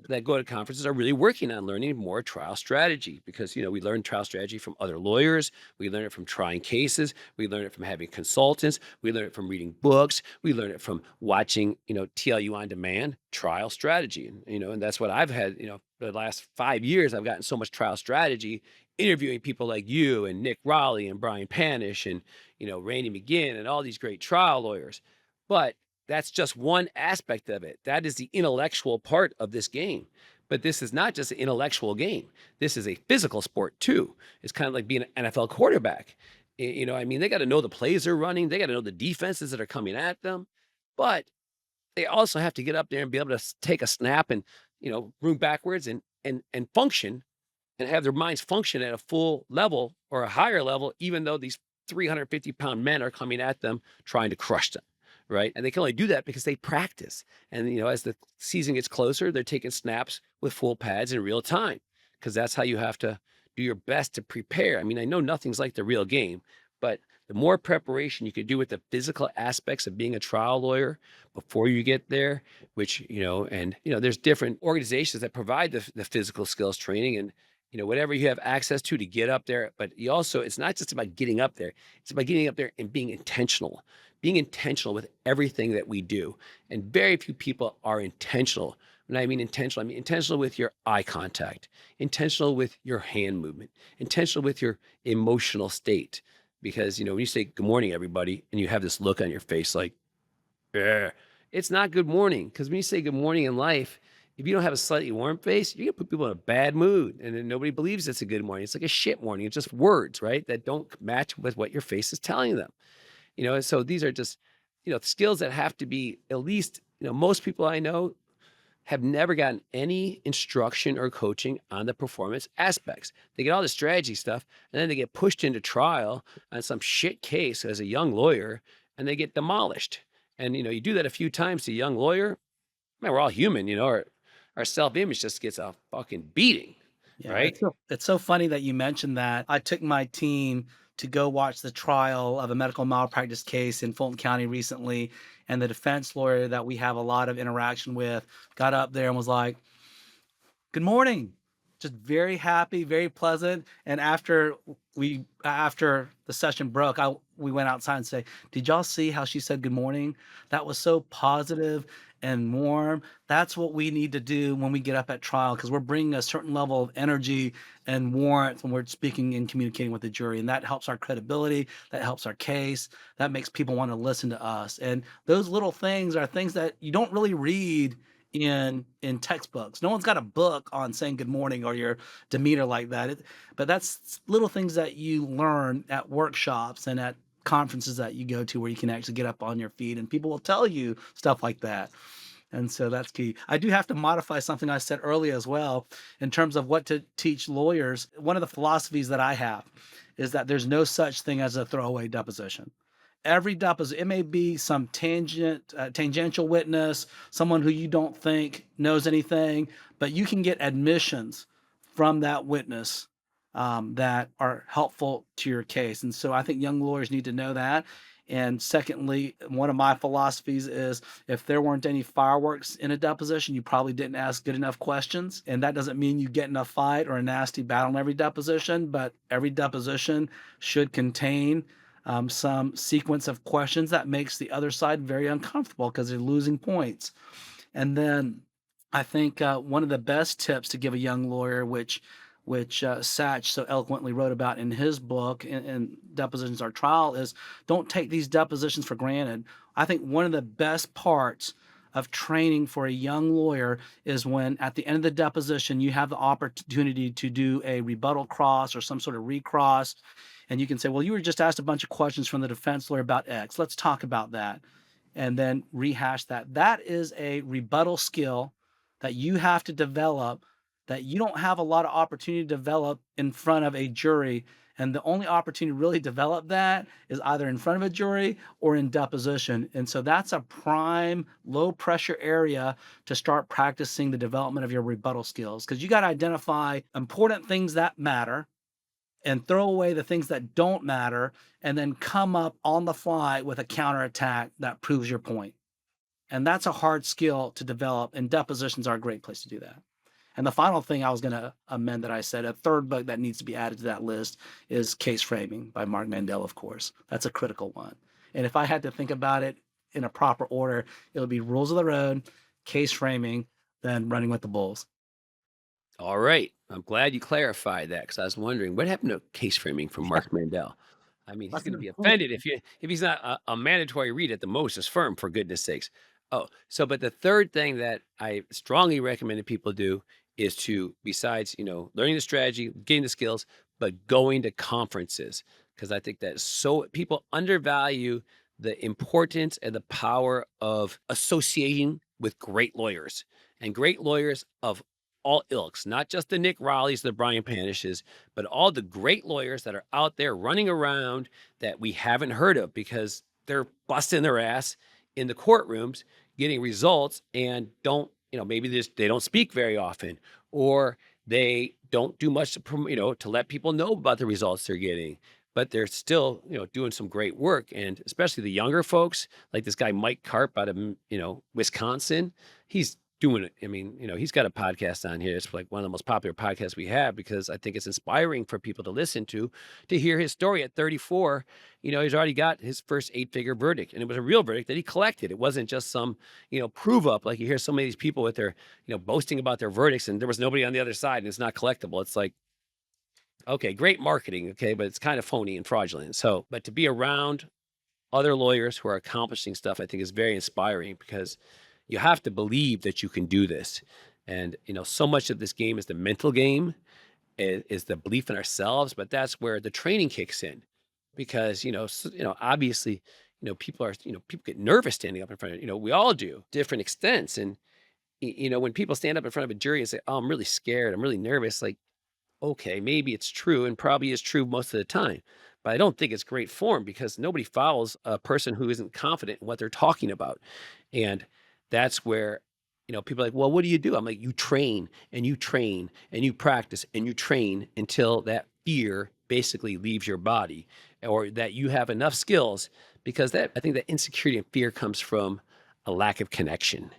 that go to conferences are really working on learning more trial strategy because, we learn trial strategy from other lawyers. We learn it from trying cases. We learn it from having consultants. We learn it from reading books. We learn it from watching, TLU on demand trial strategy. And that's what I've had, for the last 5 years, I've gotten so much trial strategy interviewing people like you and Nick Raleigh and Brian Panish and, Randy McGinn and all these great trial lawyers. But that's just one aspect of it. That is the intellectual part of this game. But this is not just an intellectual game. This is a physical sport too. It's kind of like being an NFL quarterback. They got to know the plays they're running. They got to know the defenses that are coming at them. But they also have to get up there and be able to take a snap and, room backwards and function and have their minds function at a full level or a higher level, even though these 350-pound men are coming at them trying to crush them. Right. And they can only do that because they practice. And, as the season gets closer, they're taking snaps with full pads in real time because that's how you have to do your best to prepare. I know nothing's like the real game, but the more preparation you can do with the physical aspects of being a trial lawyer before you get there, which, there's different organizations that provide the physical skills training and, whatever you have access to get up there. But you also, it's not just about getting up there. It's about getting up there and being intentional with everything that we do. And very few people are intentional. When I mean intentional with your eye contact, intentional with your hand movement, intentional with your emotional state. Because, when you say good morning, everybody, and you have this look on your face like, yeah, it's not good morning. Because when you say good morning in life, if you don't have a slightly warm face, you're going to put people in a bad mood. And then nobody believes it's a good morning. It's like a shit morning. It's just words, right? That don't match with what your face is telling them. And so these are just, skills that have to be at least, most people I know have never gotten any instruction or coaching on the performance aspects. They get all the strategy stuff, and then they get pushed into trial on some shit case as a young lawyer, and they get demolished. And, you do that a few times to a young lawyer, man, we're all human, our self-image just gets a fucking beating, Yeah, right? it's so funny that you mentioned that. I took my team to go watch the trial of a medical malpractice case in Fulton County recently, and the defense lawyer that we have a lot of interaction with got up there and was like, "Good morning." Just very happy, very pleasant. And after the session broke, we went outside and say, "Did y'all see how she said good morning? That was so positive and warm." That's what we need to do when we get up at trial, because we're bringing a certain level of energy and warmth when we're speaking and communicating with the jury. And that helps our credibility. That helps our case. That makes people want to listen to us. And those little things are things that you don't really read in textbooks. No one's got a book on saying good morning or your demeanor like that. But that's little things that you learn at workshops and at conferences that you go to where you can actually get up on your feet and people will tell you stuff like that. And so that's key. I do have to modify something I said earlier as well in terms of what to teach lawyers. One of the philosophies that I have is that there's no such thing as a throwaway deposition. Every deposition, it may be some tangential witness, someone who you don't think knows anything, but you can get admissions from that witness that are helpful to your case. And so I think young lawyers need to know that. And secondly, one of my philosophies is if there weren't any fireworks in a deposition, you probably didn't ask good enough questions. And that doesn't mean you get in a fight or a nasty battle in every deposition, but every deposition should contain some sequence of questions that makes the other side very uncomfortable because they're losing points. And then I think one of the best tips to give a young lawyer, which Satch so eloquently wrote about in his book, in Depositions Are Trial, is don't take these depositions for granted. I think one of the best parts of training for a young lawyer is when at the end of the deposition, you have the opportunity to do a rebuttal cross or some sort of recross. And you can say, well, you were just asked a bunch of questions from the defense lawyer about X. Let's talk about that. And then rehash that. That is a rebuttal skill that you have to develop that you don't have a lot of opportunity to develop in front of a jury. And the only opportunity to really develop that is either in front of a jury or in deposition. And so that's a prime low pressure area to start practicing the development of your rebuttal skills, because you got to identify important things that matter and throw away the things that don't matter, and then come up on the fly with a counterattack that proves your point. And that's a hard skill to develop, and depositions are a great place to do that. And the final thing I was going to amend that I said, a third book that needs to be added to that list is Case Framing by Mark Mandel, of course. That's a critical one. And if I had to think about it in a proper order, it would be Rules of the Road, Case Framing, then Running with the Bulls. All right. I'm glad you clarified that because I was wondering what happened to Case Framing from Mark Mandel. I mean, he's That's going an to be important offended if he's not a mandatory read at the most as firm, for goodness sakes. Oh, so but the third thing that I strongly recommend people do is to, besides, learning the strategy, getting the skills, but going to conferences, because I think that so people undervalue the importance and the power of associating with great lawyers and great lawyers of all ilks, not just the Nick Raleighs, the Brian Panishes, but all the great lawyers that are out there running around that we haven't heard of because they're busting their ass in the courtrooms, getting results, and don't, maybe they don't speak very often, or they don't do much to let people know about the results they're getting. But they're still, doing some great work. And especially the younger folks, like this guy, Mike Karp out of, Wisconsin, he's doing it. I mean, he's got a podcast on here. It's like one of the most popular podcasts we have because I think it's inspiring for people to listen to hear his story at 34. He's already got his first 8-figure verdict, and it was a real verdict that he collected. It wasn't just some, prove up like you hear so many of these people with their, boasting about their verdicts and there was nobody on the other side and it's not collectible. It's like, okay, great marketing. Okay. But it's kind of phony and fraudulent. So, but to be around other lawyers who are accomplishing stuff, I think is very inspiring because you have to believe that you can do this. And, so much of this game is the mental game, is the belief in ourselves, but that's where the training kicks in because, obviously, people get nervous standing up in front of, we all do different extents. And, when people stand up in front of a jury and say, oh, I'm really scared, I'm really nervous, like, okay, maybe it's true and probably is true most of the time, but I don't think it's great form because nobody follows a person who isn't confident in what they're talking about. And that's where, people are like, well, what do you do? I'm like, you train and you train and you practice and you train until that fear basically leaves your body or that you have enough skills because I think that insecurity and fear comes from a lack of connection.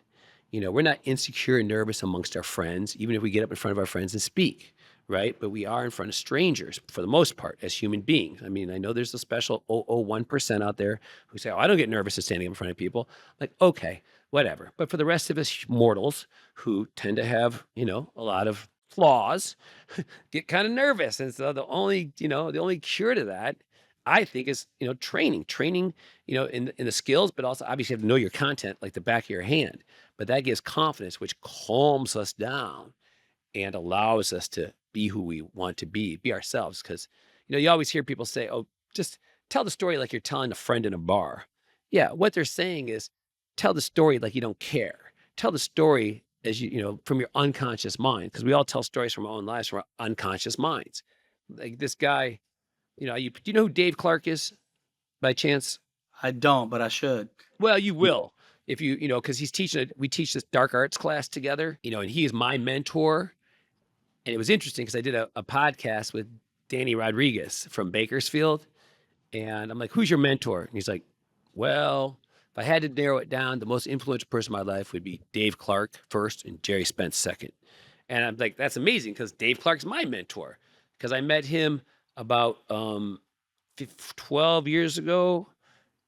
We're not insecure and nervous amongst our friends, even if we get up in front of our friends and speak. Right? But we are in front of strangers for the most part as human beings. I mean, I know there's a special 0.01% out there who say, oh, I don't get nervous at standing in front of people. Like, okay, whatever. But for the rest of us mortals who tend to have, a lot of flaws, get kind of nervous. And so the only cure to that, I think is, training, in the skills, but also obviously you have to know your content like the back of your hand. But that gives confidence, which calms us down and allows us to be who we want to be ourselves. Because, you always hear people say, oh, just tell the story like you're telling a friend in a bar. Yeah, what they're saying is tell the story like you don't care. Tell the story as from your unconscious mind, because we all tell stories from our own lives from our unconscious minds. Like this guy, do you know who Dave Clark is by chance? I don't, but I should. Well, you will. If because we teach this dark arts class together, and he is my mentor. And it was interesting because I did a podcast with Danny Rodriguez from Bakersfield. And I'm like, who's your mentor? And he's like, well, if I had to narrow it down, the most influential person in my life would be Dave Clark first and Jerry Spence second. And I'm like, that's amazing because Dave Clark's my mentor. Because I met him about 12 years ago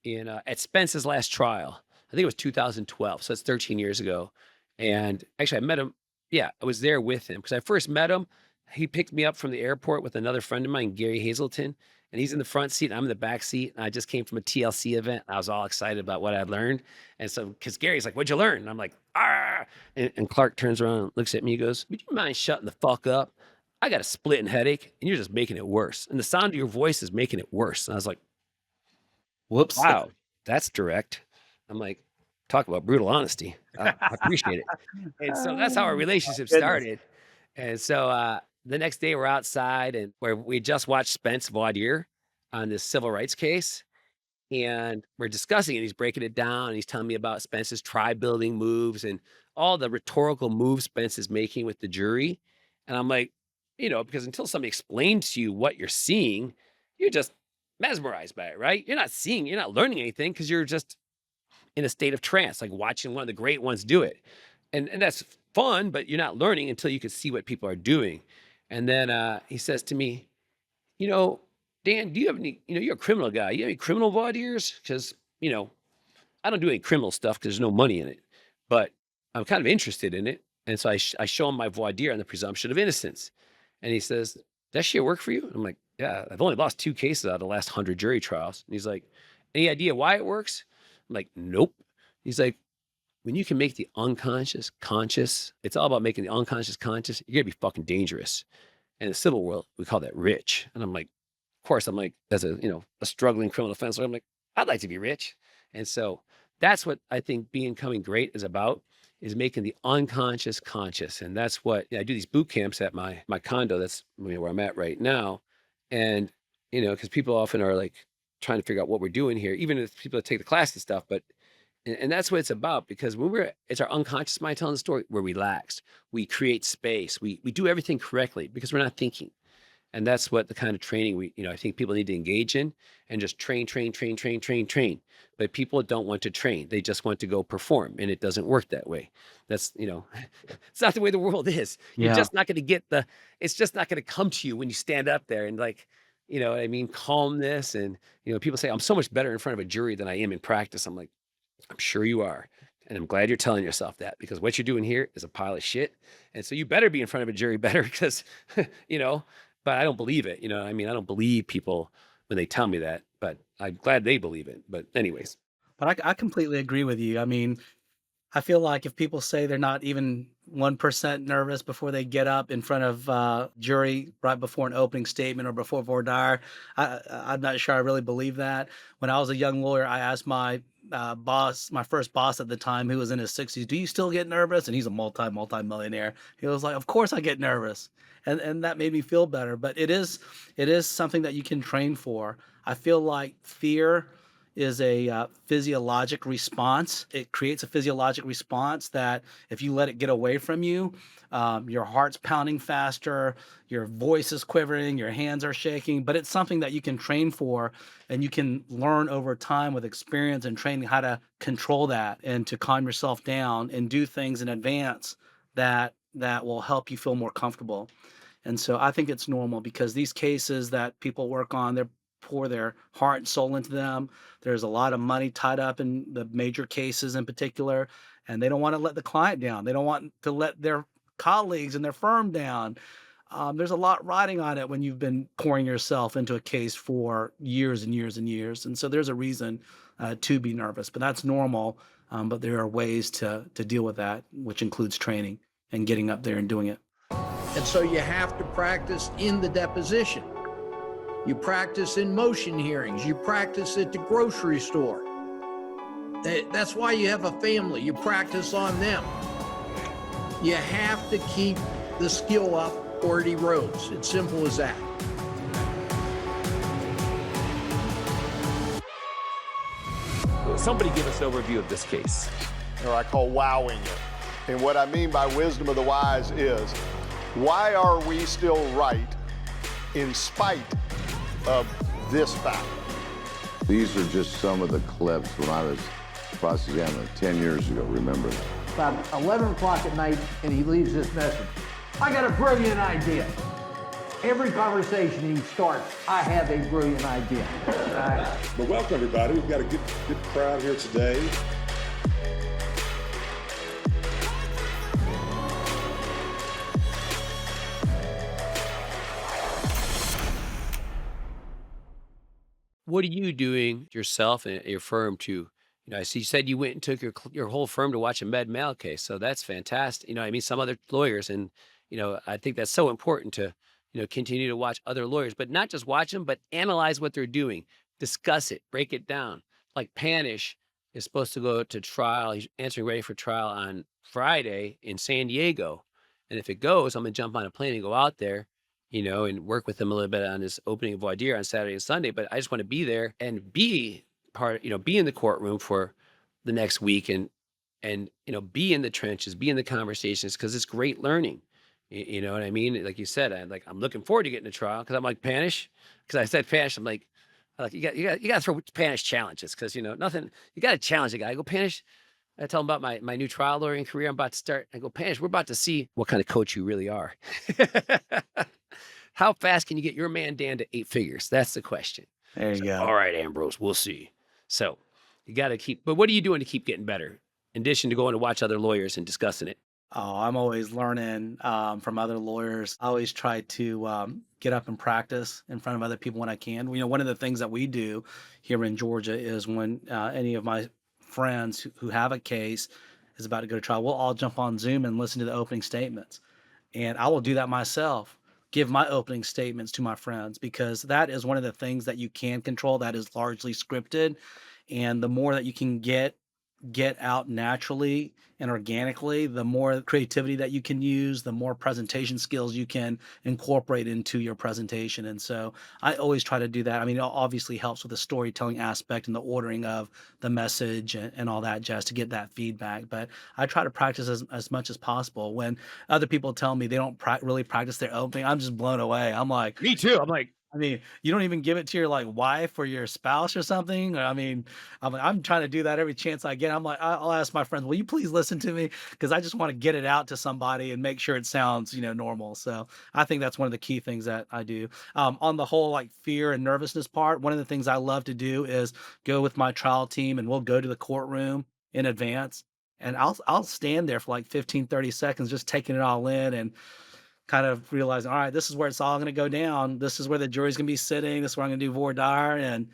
at Spence's last trial. I think it was 2012. So it's 13 years ago. And actually, I met him. Yeah, I was there with him because I first met him. He picked me up from the airport with another friend of mine, Gary Hazelton, and he's in the front seat and I'm in the back seat. And I just came from a TLC event. And I was all excited about what I'd learned. And so, because Gary's like, what'd you learn? And I'm like, ah. And Clark turns around and looks at me and goes, would you mind shutting the fuck up? I got a splitting headache and you're just making it worse. And the sound of your voice is making it worse. And I was like, Whoops. Wow, that's direct. I'm like, talk about brutal honesty. I appreciate it. And so that's how our relationship started. And so the next day we're outside and where we just watched Spence voir dire on this civil rights case. And we're discussing it. He's breaking it down. And he's telling me about Spence's tribe building moves and all the rhetorical moves Spence is making with the jury. And I'm like, because until somebody explains to you what you're seeing, you're just mesmerized by it, right? You're not learning anything because you're just in a state of trance, like watching one of the great ones do it. And that's fun, but you're not learning until you can see what people are doing. And then he says to me, you know, Dan, do you have any, you're a criminal guy. You have any criminal voir dires? Because, I don't do any criminal stuff because there's no money in it, but I'm kind of interested in it. And so I show him my voir dire on the presumption of innocence. And he says, that shit work for you? And I'm like, yeah, I've only lost 2 cases out of the last 100 jury trials. And he's like, any idea why it works? I'm like, nope. He's like, when you can make the unconscious conscious, it's all about making the unconscious conscious. You're gonna be fucking dangerous. And in the civil world, we call that rich. And I'm like, of course, I'm like, as a struggling criminal defense lawyer, I'm like, I'd like to be rich. And so that's what I think becoming great is about, is making the unconscious conscious. And that's what I do these boot camps at my condo. That's where I'm at right now. And, because people often are like trying to figure out what we're doing here, even if people that take the class and stuff, but and that's what it's about, because when it's our unconscious mind telling the story, we're relaxed. We create space. We do everything correctly because we're not thinking. And that's what the kind of training I think people need to engage in, and just train. But people don't want to train. They just want to go perform, and it doesn't work that way. That's, it's not the way the world is. You're just not going to get it's just not going to come to you when you stand up there and like, what I mean, calmness. And, people say, I'm so much better in front of a jury than I am in practice. I'm like, I'm sure you are. And I'm glad you're telling yourself that, because what you're doing here is a pile of shit. And so you better be in front of a jury better, because, but I don't believe it. I don't believe people when they tell me that, but I'm glad they believe it. But anyways. But I completely agree with you. I mean, I feel like if people say they're not even 1% nervous before they get up in front of jury right before an opening statement or before voir dire, I'm not sure I really believe that. When I was a young lawyer, I asked my my first boss at the time, who was in his 60s, do you still get nervous? And he's a multi-millionaire. He was like, of course I get nervous. And that made me feel better. But it is something that you can train for. I feel like fear is a physiologic response. It creates a physiologic response that if you let it get away from you, your heart's pounding faster, your voice is quivering, your hands are shaking, but it's something that you can train for, and you can learn over time with experience and training how to control that and to calm yourself down and do things in advance that will help you feel more comfortable. And so I think it's normal, because these cases that people work on, they're pour their heart and soul into them. There's a lot of money tied up in the major cases in particular, and they don't want to let the client down. They don't want to let their colleagues and their firm down. There's a lot riding on it when you've been pouring yourself into a case for years and years and years. And so there's a reason to be nervous, but that's normal. But there are ways to deal with that, which includes training and getting up there and doing it. And so you have to practice in the deposition. You practice in motion hearings. You practice at the grocery store. That's why you have a family. You practice on them. You have to keep the skill up or it erodes. It's simple as that. Somebody give us an overview of this case. Or I call wowing it. And what I mean by wisdom of the wise is, why are we still right in spite of this fact? These are just some of the clips when I was cross-examined 10 years ago, remember that. About 11 o'clock at night, and he leaves this message. I got a brilliant idea. Every conversation he starts, I have a brilliant idea. But welcome, everybody. We've got a good crowd here today. What are you doing yourself and your firm to, I see you said you went and took your whole firm to watch a med mal case. So that's fantastic. Some other lawyers, and, I think that's so important to, continue to watch other lawyers, but not just watch them, but analyze what they're doing, discuss it, break it down. Like Panish is supposed to go to trial. He's answering ready for trial on Friday in San Diego. And if it goes, I'm going to jump on a plane and go out there, and work with him a little bit on his opening of voir dire on Saturday and Sunday. But I just want to be there and be part, be in the courtroom for the next week and be in the trenches, be in the conversations, because it's great learning. You know what I mean? Like you said, I'm looking forward to getting to trial, because I'm like Panish, because I said Panish, I'm like you got to throw Panish challenges, because nothing, you got to challenge the guy. I go, Panish, I tell them about my new trial lawyering career. I'm about to start. I go, Panish, we're about to see what kind of coach you really are. How fast can you get your man Dan to 8 figures? That's the question. There you go. All right, Ambrose, we'll see. So you got to keep, but what are you doing to keep getting better? In addition to going to watch other lawyers and discussing it? Oh, I'm always learning from other lawyers. I always try to get up and practice in front of other people when I can. One of the things that we do here in Georgia is when any of my friends who have a case is about to go to trial, we'll all jump on Zoom and listen to the opening statements. And I will do that myself, give my opening statements to my friends, because that is one of the things that you can control that is largely scripted. And the more that you can get out naturally and organically, the more creativity that you can use, the more presentation skills you can incorporate into your presentation. And so I always try to do that. I mean, it obviously helps with the storytelling aspect and the ordering of the message and all that jazz to get that feedback. But I try to practice as much as possible. When other people tell me they don't really practice their opening, I'm just blown away. I'm like, Me too. I'm like, I mean, you don't even give it to your wife or your spouse or something. I mean, I'm trying to do that every chance I get. I'm like, I'll ask my friends, will you please listen to me? Because I just want to get it out to somebody and make sure it sounds, normal. So I think that's one of the key things that I do. On the whole, fear and nervousness part, one of the things I love to do is go with my trial team and we'll go to the courtroom in advance. And I'll stand there for 15, 30 seconds, just taking it all in and kind of realizing, all right, this is where it's all going to go down. This is where the jury's going to be sitting. This is where I'm going to do voir dire. And,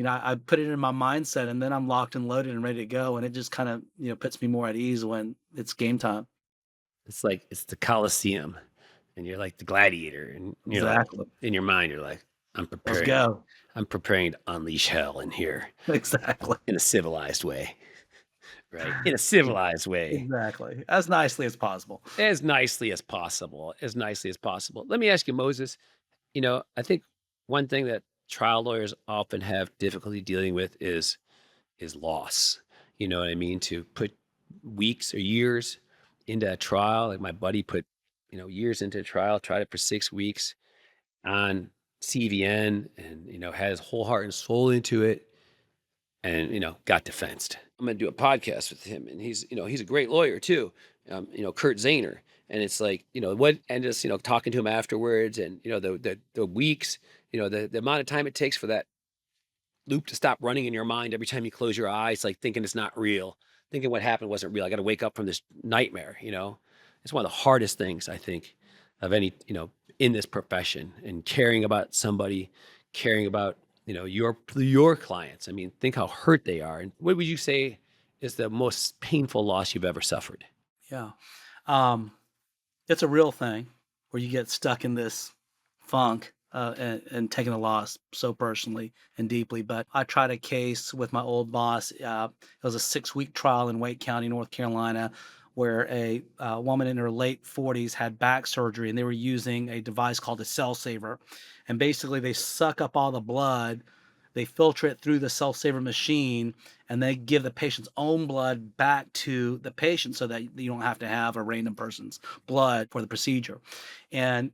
I put it in my mindset, and then I'm locked and loaded and ready to go. And it just kind of, puts me more at ease when it's game time. It's like, it's the Coliseum and you're like the gladiator, and you're Exactly. in your mind, you're like, I'm preparing. Let's go. I'm preparing to unleash hell in here Exactly. in a civilized way. Right. In a civilized way. Exactly. As nicely as possible. As nicely as possible. As nicely as possible. Let me ask you, Moses, I think one thing that trial lawyers often have difficulty dealing with is loss. You know what I mean? To put weeks or years into a trial. Like my buddy put, years into a trial, tried it for 6 weeks on CVN and, had his whole heart and soul into it and, got defensed. I'm going to do a podcast with him, and he's a great lawyer too. Kurt Zahner. And it's like, and just, talking to him afterwards and, the weeks, the amount of time it takes for that loop to stop running in your mind every time you close your eyes, like thinking it's not real, thinking what happened wasn't real. I got to wake up from this nightmare, It's one of the hardest things, I think, of any, in this profession, and caring about somebody, caring about, your clients. I mean, think how hurt they are. And what would you say is the most painful loss you've ever suffered? Yeah. It's a real thing where you get stuck in this funk and taking a loss so personally and deeply. But I tried a case with my old boss. It was a 6-week trial in Wake County, North Carolina, where a woman in her late 40s had back surgery, and they were using a device called a cell saver. And basically they suck up all the blood, they filter it through the cell saver machine, and they give the patient's own blood back to the patient so that you don't have to have a random person's blood for the procedure. And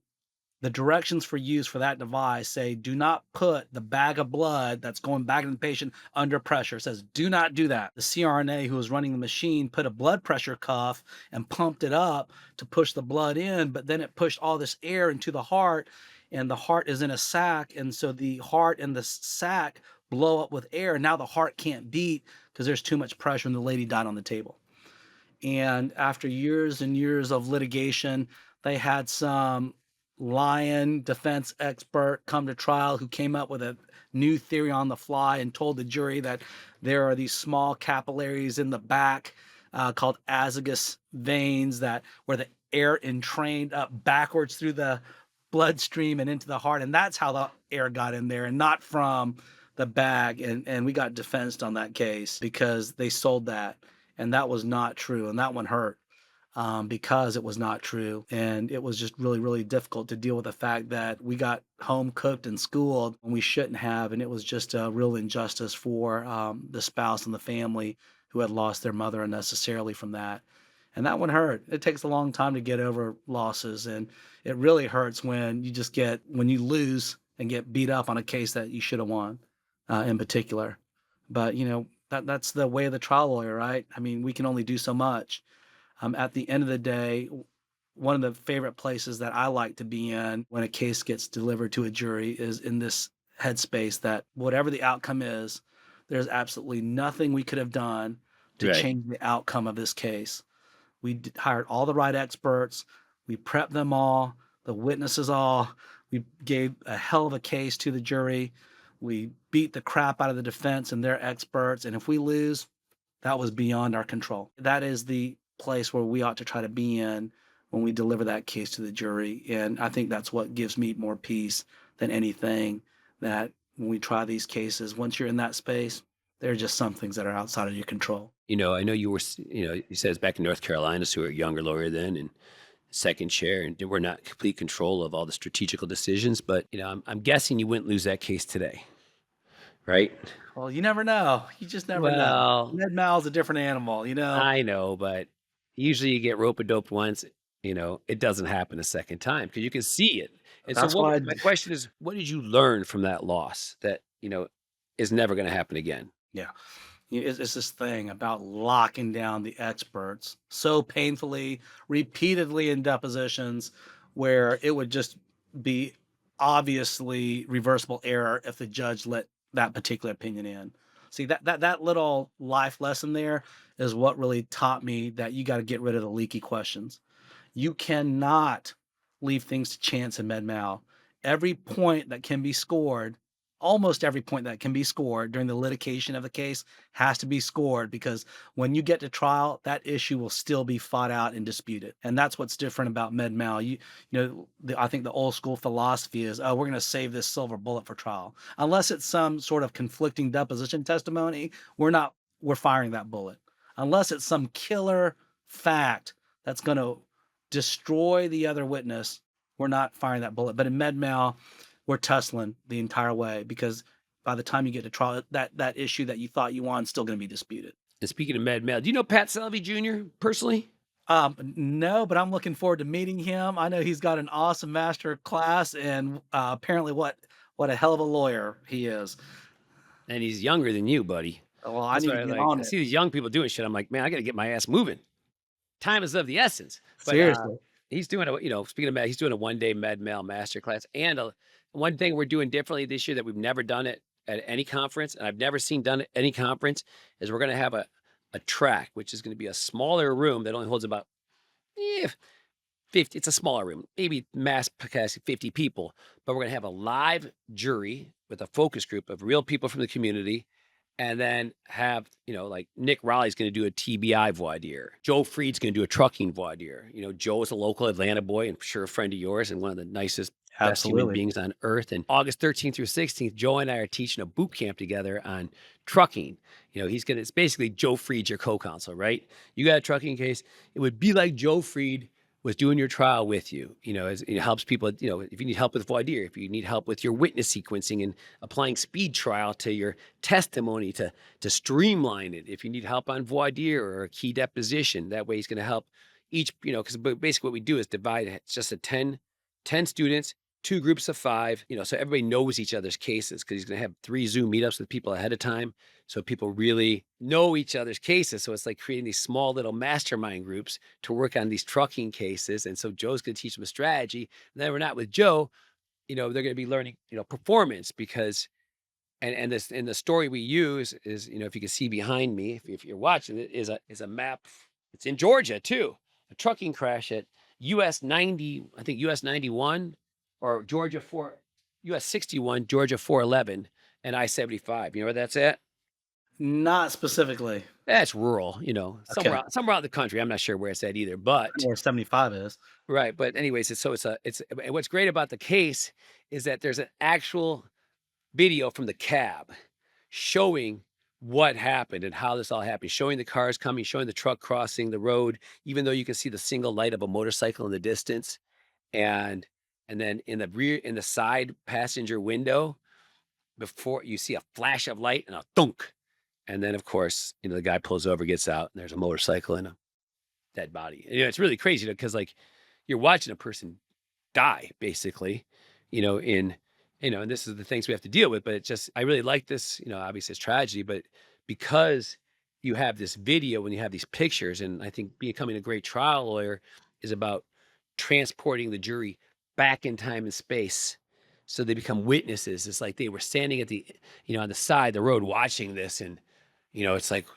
the directions for use for that device say, do not put the bag of blood that's going back to the patient under pressure. It says, do not do that. The CRNA who was running the machine put a blood pressure cuff and pumped it up to push the blood in, but then it pushed all this air into the heart, and the heart is in a sac. And so the heart and the sac blow up with air. And now the heart can't beat because there's too much pressure, and the lady died on the table. And after years and years of litigation, they had some lion defense expert come to trial who came up with a new theory on the fly and told the jury that there are these small capillaries in the back called azygous veins where the air entrained up backwards through the bloodstream and into the heart. And that's how the air got in there, and not from the bag. And we got defensed on that case because they sold that. And that was not true. And that one hurt. Because it was not true. And it was just really, really difficult to deal with the fact that we got home cooked and schooled when we shouldn't have. And it was just a real injustice for the spouse and the family who had lost their mother unnecessarily from that. And that one hurt. It takes a long time to get over losses. And it really hurts when you lose and get beat up on a case that you should have won in particular. But, that's the way of the trial lawyer, right? I mean, we can only do so much. At the end of the day, one of the favorite places that I like to be in when a case gets delivered to a jury is in this headspace that whatever the outcome is, there's absolutely nothing we could have done to Right. change the outcome of this case. We hired all the right experts. We prepped them all, the witnesses all. We gave a hell of a case to the jury. We beat the crap out of the defense and their experts. And if we lose, that was beyond our control. That is the place where we ought to try to be in when we deliver that case to the jury. And I think that's what gives me more peace than anything, that when we try these cases, once you're in that space, there are just some things that are outside of your control. I know you were, you said it's back in North Carolina, so you were a younger lawyer then and second chair, and we're not in complete control of all the strategical decisions, but, I'm guessing you wouldn't lose that case today, right? Well, you never know. You just never know. Well, Med mal's a different animal, I know, but usually you get rope-a-doped once, it doesn't happen a second time because you can see it. And so That's why my question is, what did you learn from that loss that, is never going to happen again? Yeah. It's this thing about locking down the experts so painfully, repeatedly in depositions, where it would just be obviously reversible error if the judge let that particular opinion in. See, that little life lesson there is what really taught me that you got to get rid of the leaky questions. You cannot leave things to chance in med mal. Every point that can be scored, almost every point that can be scored during the litigation of the case has to be scored, because when you get to trial, that issue will still be fought out and disputed. And that's what's different about med mal. I think the old school philosophy is, oh, we're going to save this silver bullet for trial. Unless it's some sort of conflicting deposition testimony, we're firing that bullet. Unless it's some killer fact that's going to destroy the other witness, we're not firing that bullet. But in med mal, we're tussling the entire way, because by the time you get to trial, that issue that you thought you won is still going to be disputed. And speaking of med mal, do you know Pat Selvey Jr. personally? No, but I'm looking forward to meeting him. I know he's got an awesome master class, and apparently what a hell of a lawyer he is. And he's younger than you, buddy. Well, I need to get on I it. see these young people doing shit. I'm like, man, I got to get my ass moving. Time is of the essence. But, Seriously. he's doing speaking of med, he's doing a 1-day med mal master class. And one thing we're doing differently this year that we've never done it at any conference, and I've never seen done at any conference, is we're going to have a track, which is going to be a smaller room that only holds about 50. It's a smaller room, maybe mass capacity 50 people, but we're going to have a live jury with a focus group of real people from the community. And then have, like Nick Raleigh's going to do a TBI voir dire. Joe Freed's going to do a trucking voir dire. Joe is a local Atlanta boy and sure a friend of yours and one of the nicest, best human beings on earth. And August 13th through 16th, Joe and I are teaching a boot camp together on trucking. It's basically Joe Freed's your co-counsel, right? You got a trucking case. It would be like Joe Freed was doing your trial with you, as it helps people, if you need help with voir dire, if you need help with your witness sequencing and applying speed trial to your testimony to streamline it, if you need help on voir dire or a key deposition, that way he's going to help each, because basically what we do is divide it. It's just 10 students, 2 groups of 5, so everybody knows each other's cases, because he's going to have 3 Zoom meetups with people ahead of time. So people really know each other's cases. So it's like creating these small little mastermind groups to work on these trucking cases. And so Joe's going to teach them a strategy. And then we're not with Joe, they're going to be learning, performance, because, and the story we use is, if you can see behind me, if you're watching it, is a map. It's in Georgia too. A trucking crash at US 90, I think US 91 or Georgia 4, US 61, Georgia 411 and I-75. You know where that's at? Not specifically. That's rural, somewhere Okay. somewhere out in the country. I'm not sure where it's at either, but I know where 75 is. right. But anyways, and what's great about the case is that there's an actual video from the cab showing what happened and how this all happened, showing the cars coming, showing the truck crossing the road, even though you can see the single light of a motorcycle in the distance. And then in the side passenger window, before you see a flash of light and a thunk. And then, of course, the guy pulls over, gets out, and there's a motorcycle and a dead body. And, it's really crazy because, like, you're watching a person die, basically, and this is the things we have to deal with. But it's just, I really like this, obviously it's tragedy, but because you have this video and you have these pictures, and I think becoming a great trial lawyer is about transporting the jury back in time and space so they become witnesses. It's like they were standing at the, on the side of the road watching this, and, it's like,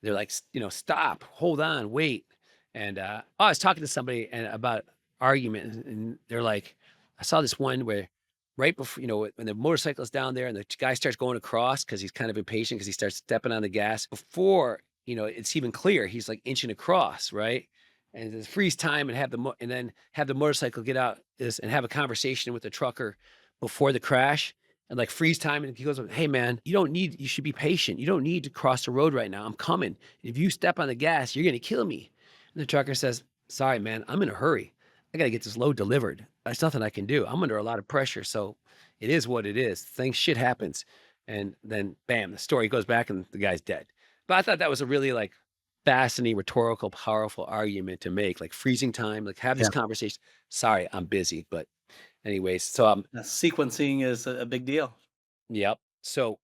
they're like, stop, hold on, wait. And I was talking to somebody and about argument, and they're like, I saw this one where right before, when the motorcycle's down there and the guy starts going across because he's kind of impatient because he starts stepping on the gas before, it's even clear, he's like inching across, right? And just freeze time and then have the motorcycle get out and have a conversation with the trucker before the crash, and like freeze time. And he goes, hey man, you should be patient. You don't need to cross the road right now. I'm coming. If you step on the gas, you're going to kill me. And the trucker says, sorry, man, I'm in a hurry. I got to get this load delivered. There's nothing I can do. I'm under a lot of pressure. So it is what it is. Shit happens. And then bam, the story goes back and the guy's dead. But I thought that was a really like fascinating, rhetorical, powerful argument to make, like freezing time, like have this conversation. Sorry, I'm busy. But anyways, so sequencing is a big deal. Yep. So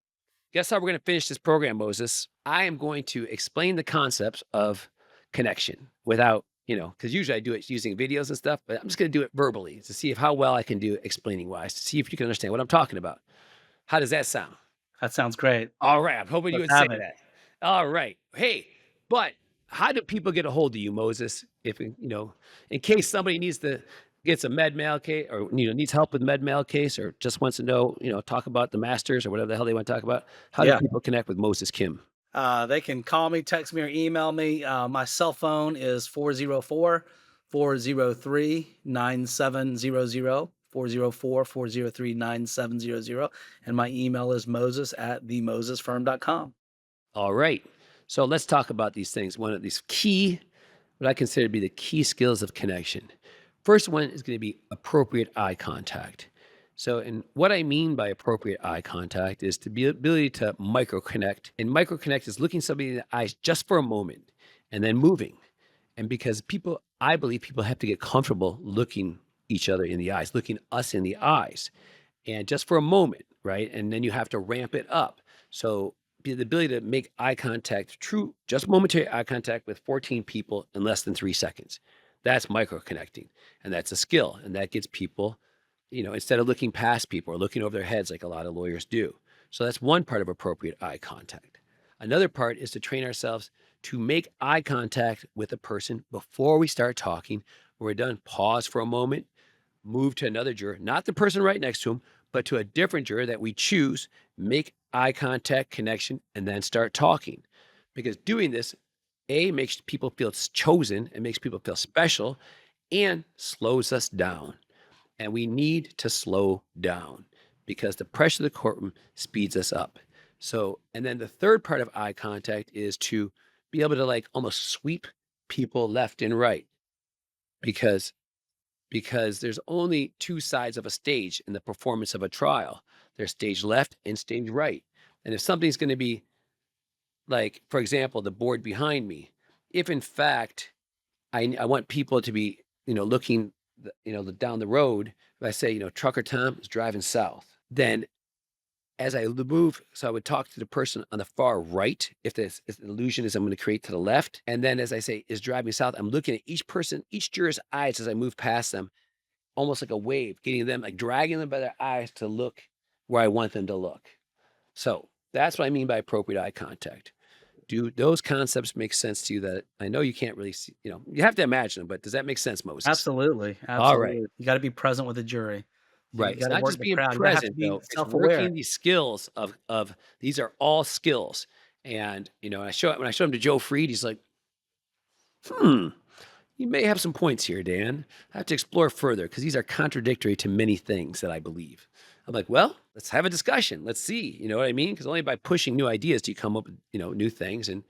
guess how we're going to finish this program, Moses? I am going to explain the concepts of connection without, because usually I do it using videos and stuff, but I'm just going to do it verbally to see how well I can do explaining wise, to see if you can understand what I'm talking about. How does that sound? That sounds great. All right. I'm hoping you would say that. All right. Hey, but how do people get a hold of you, Moses? If, in case somebody gets a med mal case, or, needs help with med mal case, or just wants to know, talk about the masters or whatever the hell they want to talk about. How do people connect with Moses Kim? They can call me, text me, or email me. My cell phone is 404-403-9700, 404-403-9700. And my email is moses@themosesfirm.com. All right. So let's talk about these things. One of these what I consider to be the key skills of connection. First one is going to be appropriate eye contact. So, and what I mean by appropriate eye contact is the ability to micro-connect. And micro-connect is looking somebody in the eyes just for a moment and then moving. And because I believe people have to get comfortable looking each other in the eyes, looking us in the eyes, and just for a moment, right? And then you have to ramp it up. So the ability to make eye contact, just momentary eye contact with 14 people in less than 3 seconds. That's micro-connecting, and that's a skill. And that gets people, instead of looking past people or looking over their heads like a lot of lawyers do. So that's one part of appropriate eye contact. Another part is to train ourselves to make eye contact with a person before we start talking. When we're done, pause for a moment, move to another juror, not the person right next to him, but to a different juror that we choose, make eye contact, connection, and then start talking. Because doing this, makes people feel chosen, and makes people feel special, and slows us down. And we need to slow down because the pressure of the courtroom speeds us up. So, and then the third part of eye contact is to be able to like almost sweep people left and right, because there's only two sides of a stage in the performance of a trial. There's stage left and stage right. And if something's going to be like, for example, the board behind me, if in fact I want people to be, looking, down the road, if I say, trucker Tom is driving south, then as I move, so I would talk to the person on the far right, if the illusion is I'm going to create to the left. And then as I say is driving south, I'm looking at each juror's eyes as I move past them, almost like a wave, getting them, like dragging them by their eyes to look where I want them to look. So that's what I mean by appropriate eye contact. Do those concepts make sense to you? That I know you can't really see, you have to imagine them, but does that make sense, Moses? Absolutely. All right. You got to be present with the jury. Right. It's not just being present, though. It's working these skills of these are all skills. And, when I show him to Joe Freed, he's like, you may have some points here, Dan. I have to explore further because these are contradictory to many things that I believe. I'm like, well, let's have a discussion. Let's see. You know what I mean? Because only by pushing new ideas do you come up with, new things. And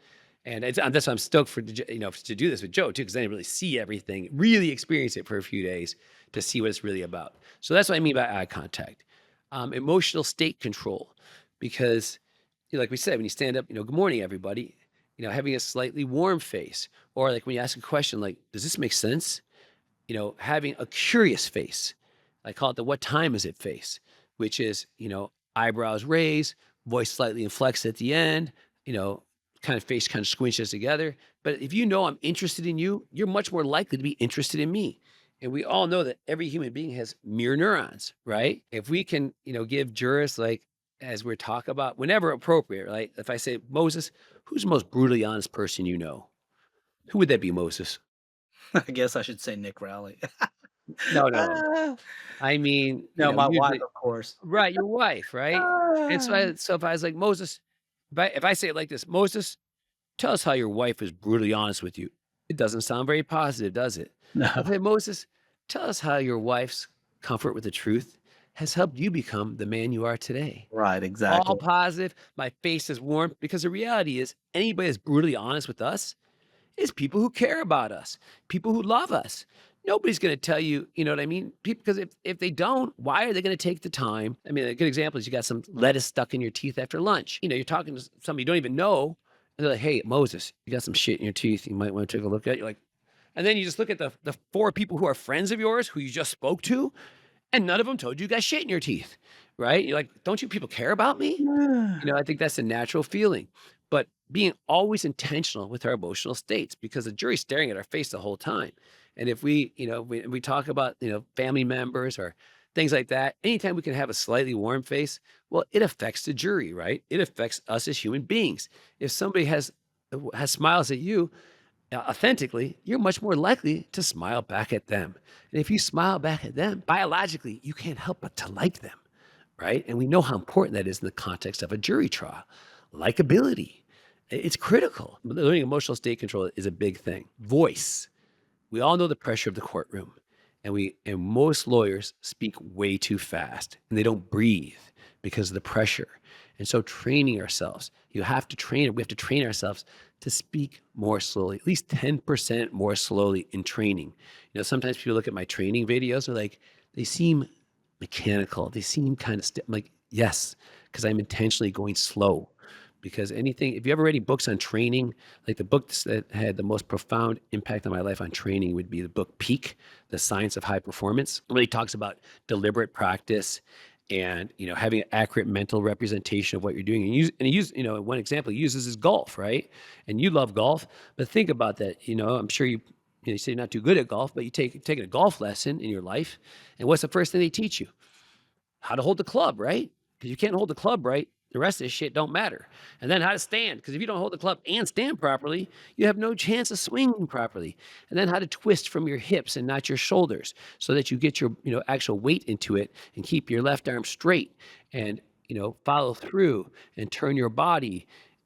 that's why I'm stoked to do this with Joe too, because I didn't really see everything, really experience it for a few days to see what it's really about. So that's what I mean by eye contact. Emotional state control, because like we said, when you stand up, good morning, everybody, having a slightly warm face, or like when you ask a question, like, does this make sense? Having a curious face. I call it the what time is it face, which is, eyebrows raised, voice slightly inflects at the end, kind of face kind of squinches together. But if you know I'm interested in you, you're much more likely to be interested in me. And we all know that every human being has mirror neurons, right? If we can, give jurors, like, as we're talking about, whenever appropriate, right? If I say, Moses, who's the most brutally honest person you know? Who would that be, Moses? I guess I should say Nick Rowley. No. Ah, I mean, no, my wife, usually, of course. right, your wife, right? And so, Ah. if I was like, Moses, if I say it like this, Moses, tell us how your wife is brutally honest with you. It doesn't sound very positive, does it? No. Okay, Moses, tell us how your wife's comfort with the truth has helped you become the man you are today. Right, All exactly. positive. My face is warm, because the reality is anybody that's brutally honest with us is people who care about us, people who love us. Nobody's going to tell you, you know what I mean? Because if they don't, why are they going to take the time? I mean, a good example is you got some lettuce stuck in your teeth after lunch. You're talking to somebody you don't even know, and they're like, hey, Moses, you got some shit in your teeth. You might want to take a look at it. You're like, and then you just look at the 4 people who are friends of yours who you just spoke to, and none of them told you got shit in your teeth, right? You're like, don't you people care about me? I think that's a natural feeling. But being always intentional with our emotional states, because the jury's staring at our face the whole time. And if we talk about, family members or things like that, anytime we can have a slightly warm face, well, it affects the jury, right? It affects us as human beings. If somebody has smiles at you authentically, you're much more likely to smile back at them. And if you smile back at them, biologically, you can't help but to like them, right? And we know how important that is in the context of a jury trial. Likability, it's critical. Learning emotional state control is a big thing. Voice. We all know the pressure of the courtroom, and most lawyers speak way too fast, and they don't breathe because of the pressure. And so training ourselves, we have to train ourselves to speak more slowly, at least 10% more slowly in training. Sometimes people look at my training videos, they're like, they seem mechanical. They seem kind of I'm like, yes, because I'm intentionally going slow. Because if you ever read any books on training, like the books that had the most profound impact on my life on training would be the book Peak, The Science of High Performance. It really talks about deliberate practice and, having an accurate mental representation of what you're doing. One example he uses is golf, right? And you love golf, but think about that. I'm sure you say you're not too good at golf, but you taking a golf lesson in your life. And what's the first thing they teach you? How to hold the club, right? Because you can't hold the club right, the rest of this shit don't matter. And then how to stand, because if you don't hold the club and stand properly, you have no chance of swinging properly. And then how to twist from your hips and not your shoulders, so that you get your actual weight into it and keep your left arm straight and follow through and turn your body.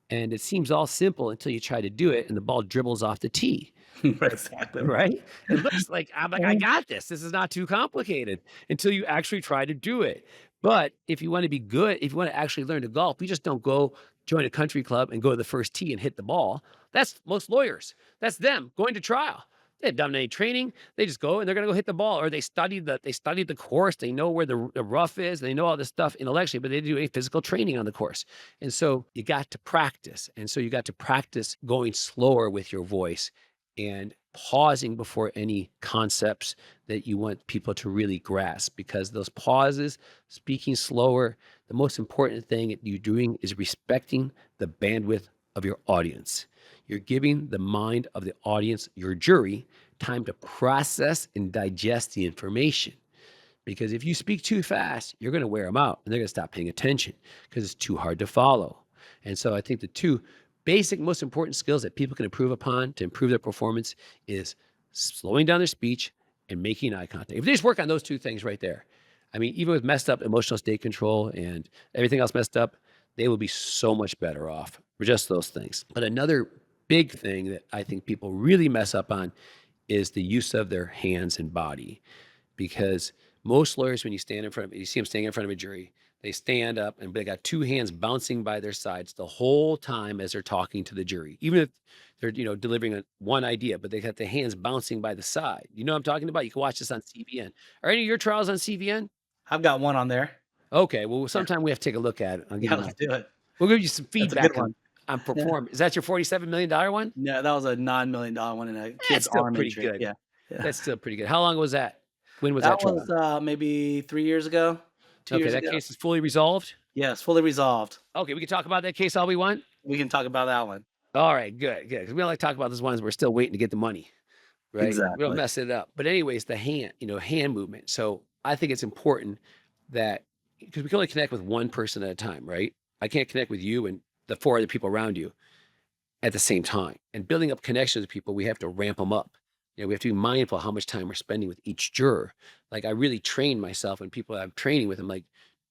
And it seems all simple until you try to do it and the ball dribbles off the tee. Exactly. Right? It looks like I got this. This is not too complicated until you actually try to do it. But if you want to be good, if you want to actually learn to golf, you just don't go join a country club and go to the first tee and hit the ball. That's most lawyers. That's them going to trial. They haven't done any training. They just go and they're going to go hit the ball, or they studied the course. They know where the rough is. They know all this stuff intellectually, but they didn't do any physical training on the course. And so you got to practice. And so you got to practice going slower with your voice and pausing before any concepts that you want people to really grasp, because those pauses, speaking slower, the most important thing that you're doing is respecting the bandwidth of your audience. You're giving the mind of the audience, your jury, time to process and digest the information. Because if you speak too fast, you're going to wear them out and they're going to stop paying attention because it's too hard to follow. And so I think the 2 basic, most important skills that people can improve upon to improve their performance is slowing down their speech and making eye contact. If they just work on those 2 things right there, I mean, even with messed up emotional state control and everything else messed up, they will be so much better off for just those things. But another big thing that I think people really mess up on is the use of their hands and body. Because most lawyers, when you see them standing in front of a jury, they stand up and they got 2 hands bouncing by their sides the whole time as they're talking to the jury, even if they're, delivering one idea, but they got the hands bouncing by the side. You know what I'm talking about? You can watch this on CVN. Are any of your trials on CVN? I've got one on there. Okay. Well, sometime we have to take a look at it. Let's do it. We'll give you some That's a feedback good one. on performance. Is that your $47 million one? No, that was a $9 million one in a That's kid's still arm pretty injury. good. Yeah. That's still pretty good. How long was that? When was that trial? was maybe 3 years ago. 2 Okay, years that ago. case is fully resolved? Yes, fully resolved. Okay, we can talk about that case all we want. We can talk about that one. All right, good. Because we don't like to talk about those ones we're still waiting to get the money, right? We don't Exactly. mess it up. But anyways, the hand movement. So I think it's important that because we can only connect with one person at a time, right? I can't connect with you and the four other people around you at the same time. And building up connections with people, we have to ramp them up. We have to be mindful how much time we're spending with each juror. Like I really train myself and people I'm training with, I'm like,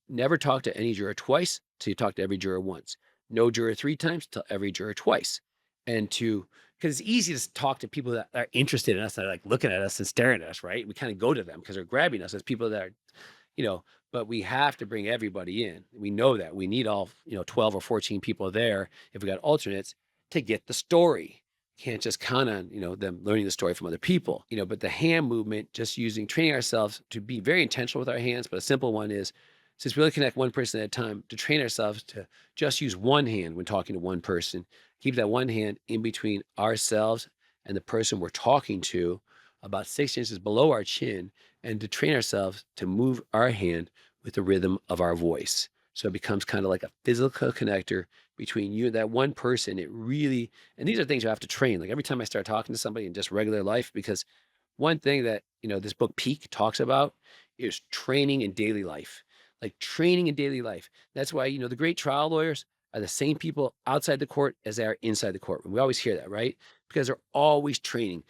never talk to any juror twice till you talk to every juror once. No juror 3 times till every juror twice. And because it's easy to talk to people that are interested in us, that are like looking at us and staring at us, right? We kind of go to them because they're grabbing us as people that are, but we have to bring everybody in. We know that we need all, 12 or 14 people there if we got alternates to get the story. Can't just count on, them learning the story from other people, but the hand movement, just training ourselves to be very intentional with our hands. But a simple one is, since we only connect one person at a time, to train ourselves to just use one hand when talking to one person, keep that one hand in between ourselves and the person we're talking to, about 6 inches below our chin, and to train ourselves to move our hand with the rhythm of our voice. So it becomes kind of like a physical connector between you and that one person. And these are things you have to train. Like every time I start talking to somebody in just regular life, because one thing that, this book Peak talks about is training in daily life. Like training in daily life. That's why, the great trial lawyers are the same people outside the court as they are inside the courtroom. We always hear that, right? Because they're always training,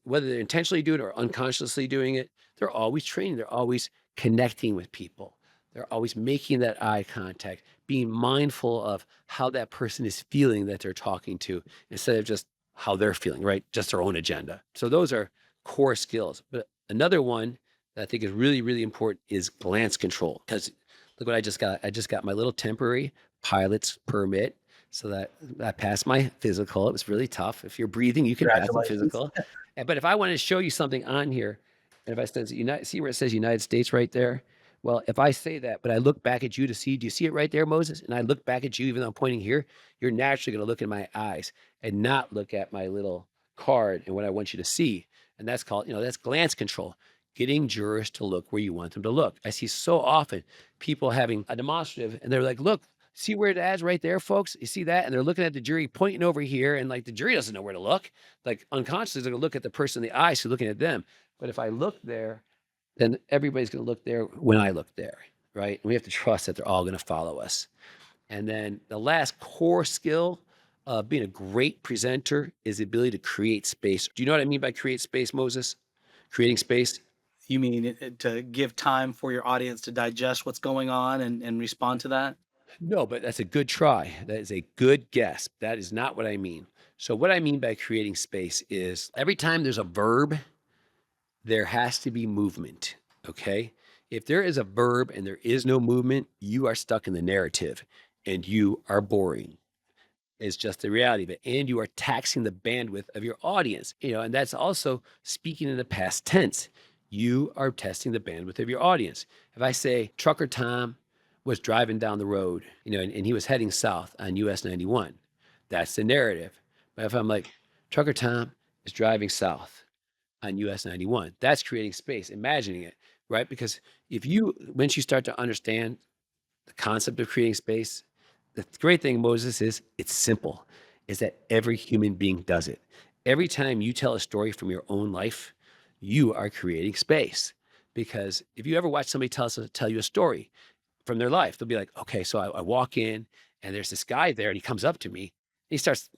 whether they're intentionally doing it or unconsciously doing it, they're always training. They're always connecting with people. They're always making that eye contact, being mindful of how that person is feeling that they're talking to, instead of just how they're feeling, right? Just their own agenda. So those are core skills. But another one that I think is really, really important is glance control. Because look what I just got. I just got my little temporary pilot's permit, so that I passed my physical. It was really tough. If you're breathing, you can pass the Congratulations. physical. But if I wanted to show you something on here, and if I said, see where it says United States right there? Well, if I say that, but I look back at you to see, do you see it right there, Moses? And I look back at you, even though I'm pointing here, you're naturally going to look in my eyes and not look at my little card and what I want you to see. And that's called, that's glance control, getting jurors to look where you want them to look. I see so often people having a demonstrative and they're like, look, see where it is right there, folks? You see that? And they're looking at the jury pointing over here, and like the jury doesn't know where to look. Like unconsciously, they're going to look at the person in the eyes who's looking at them. But if I look there, then everybody's going to look there when I look there, right? And we have to trust that they're all going to follow us. And then the last core skill of being a great presenter is the ability to create space. Do you know what I mean by create space, Moses? Creating space? You mean to give time for your audience to digest what's going on and respond to that? No, but that's a good try. That is a good guess. That is not what I mean. So what I mean by creating space is every time there's a verb, there has to be movement, okay? If there is a verb and there is no movement, you are stuck in the narrative and you are boring. It's just the reality of it. And you are taxing the bandwidth of your audience, and that's also speaking in the past tense. You are testing the bandwidth of your audience. If I say Trucker Tom was driving down the road, and he was heading south on US 91, that's the narrative. But if I'm like, Trucker Tom is driving south on US 91, that's creating space, imagining it, right? Because once you start to understand the concept of creating space, the great thing, Moses, is it's simple, is that every human being does it. Every time you tell a story from your own life, you are creating space. Because if you ever watch somebody tell you a story from their life, they'll be like, okay, so I walk in and there's this guy there and he comes up to me and he starts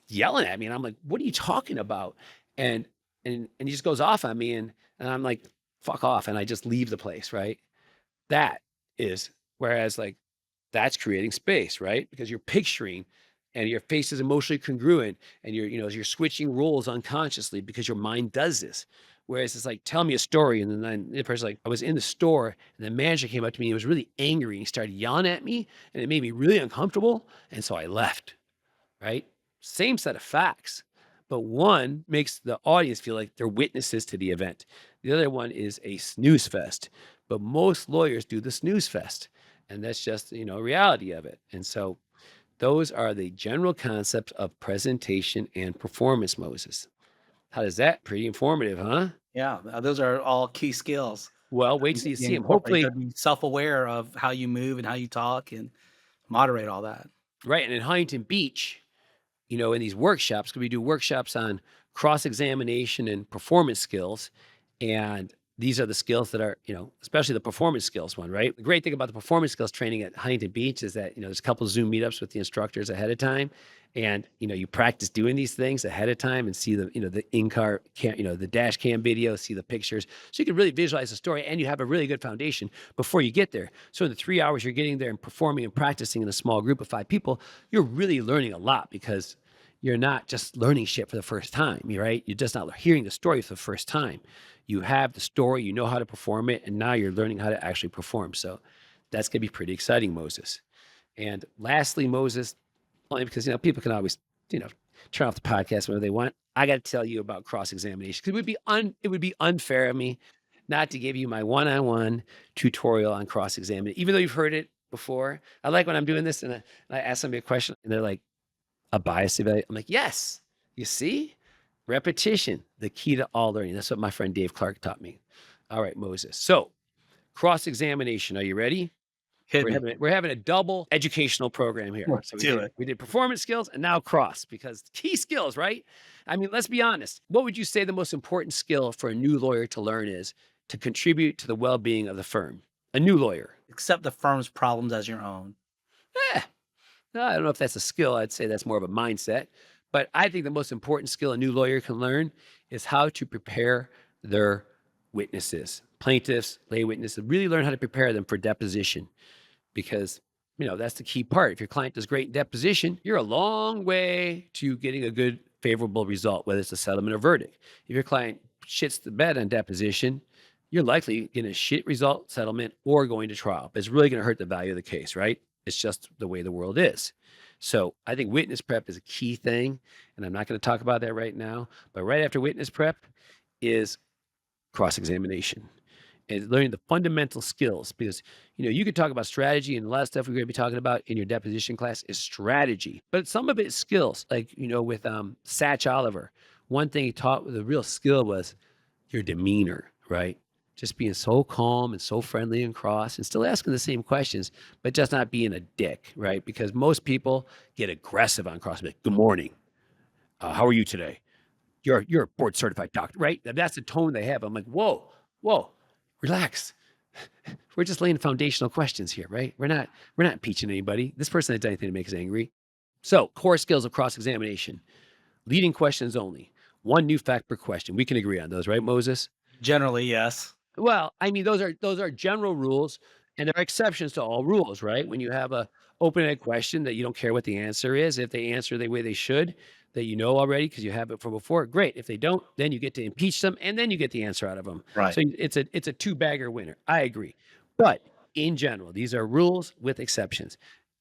yelling at me. And I'm like, what are you talking about? And he just goes off on me and I'm like, fuck off. And I just leave the place, right? Whereas like, that's creating space, right? Because you're picturing and your face is emotionally congruent and you're switching roles unconsciously because your mind does this. Whereas it's like, tell me a story. And then the person's like, I was in the store and the manager came up to me and was really angry and he started yelling at me and it made me really uncomfortable. And so I left, right? Same set of facts, but one makes the audience feel like they're witnesses to the event. The other one is a snooze fest, but most lawyers do the snooze fest. And that's just, reality of it. And so those are the general concepts of presentation and performance, Moses. How does that? Pretty informative, huh? Yeah, those are all key skills. Well, wait till you see them. Hopefully, be self-aware of how you move and how you talk and moderate all that. right? And in Huntington Beach, you know, in these workshops, because we do workshops on cross-examination and performance skills. And these are the skills that are, you know, especially the performance skills one, right? The great thing about the performance skills training at Huntington Beach is that, you know, there's a couple of Zoom meetups with the instructors ahead of time. And, you know, you practice doing these things ahead of time and see the, you know, the in-car cam, you know, the dash cam video, see the pictures. So you can really visualize the story and you have a really good foundation before you get there. So in the 3 hours you're getting there and performing and practicing in a small group of 5 people, you're really learning a lot because you're not just learning shit for the first time, right? You're just not hearing the story for the first time. You have the story, you know how to perform it, and now you're learning how to actually perform. So that's going to be pretty exciting, Moses. And lastly, Moses, only because, you know, people can always, you know, turn off the podcast whenever they want. I got to tell you about cross-examination because it would be unfair of me not to give you my one-on-one tutorial on cross-examination, even though you've heard it before. I like when I'm doing this and I ask somebody a question and they're like, a bias evaluation. I'm like, yes, you see? Repetition, the key to all learning. That's what my friend Dave Clark taught me. All right, Moses. So cross-examination, are you ready? We're having a double educational program here. So we did performance skills and now cross because key skills, right? I mean, let's be honest. What would you say the most important skill for a new lawyer to learn is to contribute to the well-being of the firm? A new lawyer. Accept the firm's problems as your own. I don't know if that's a skill. I'd say that's more of a mindset. But I think the most important skill a new lawyer can learn is how to prepare their witnesses, plaintiffs, lay witnesses, really learn how to prepare them for deposition because, you know, that's the key part. If your client does great in deposition, you're a long way to getting a good, favorable result, whether it's a settlement or verdict. If your client shits the bed on deposition, you're likely getting a shit result, settlement, or going to trial. But it's really going to hurt the value of the case, right? It's just the way the world is. So I think witness prep is a key thing, and I'm not going to talk about that right now. But right after witness prep is cross-examination and learning the fundamental skills because, you know, you could talk about strategy and a lot of stuff we're going to be talking about in your deposition class is strategy, but some of it is skills. Like, you know, with Satch Oliver, one thing he taught with a real skill was your demeanor, right? Just being so calm and so friendly and cross and still asking the same questions, but just not being a dick, right? Because most people get aggressive on cross. Like, good morning. How are you today? You're a board certified doctor, right? That's the tone they have. I'm like, whoa, relax. We're just laying foundational questions here, right? We're not impeaching anybody. This person hasn't done anything to make us angry. So core skills of cross-examination, leading questions only, one new fact per question. We can agree on those, right, Moses? Generally, yes. Well, I mean, those are general rules, and there are exceptions to all rules, right? When you have a open-ended question that you don't care what the answer is, if they answer the way they should, that you know already because you have it from before, great. If they don't, then you get to impeach them, and then you get the answer out of them. Right. So it's a two-bagger winner. I agree. But in general, these are rules with exceptions.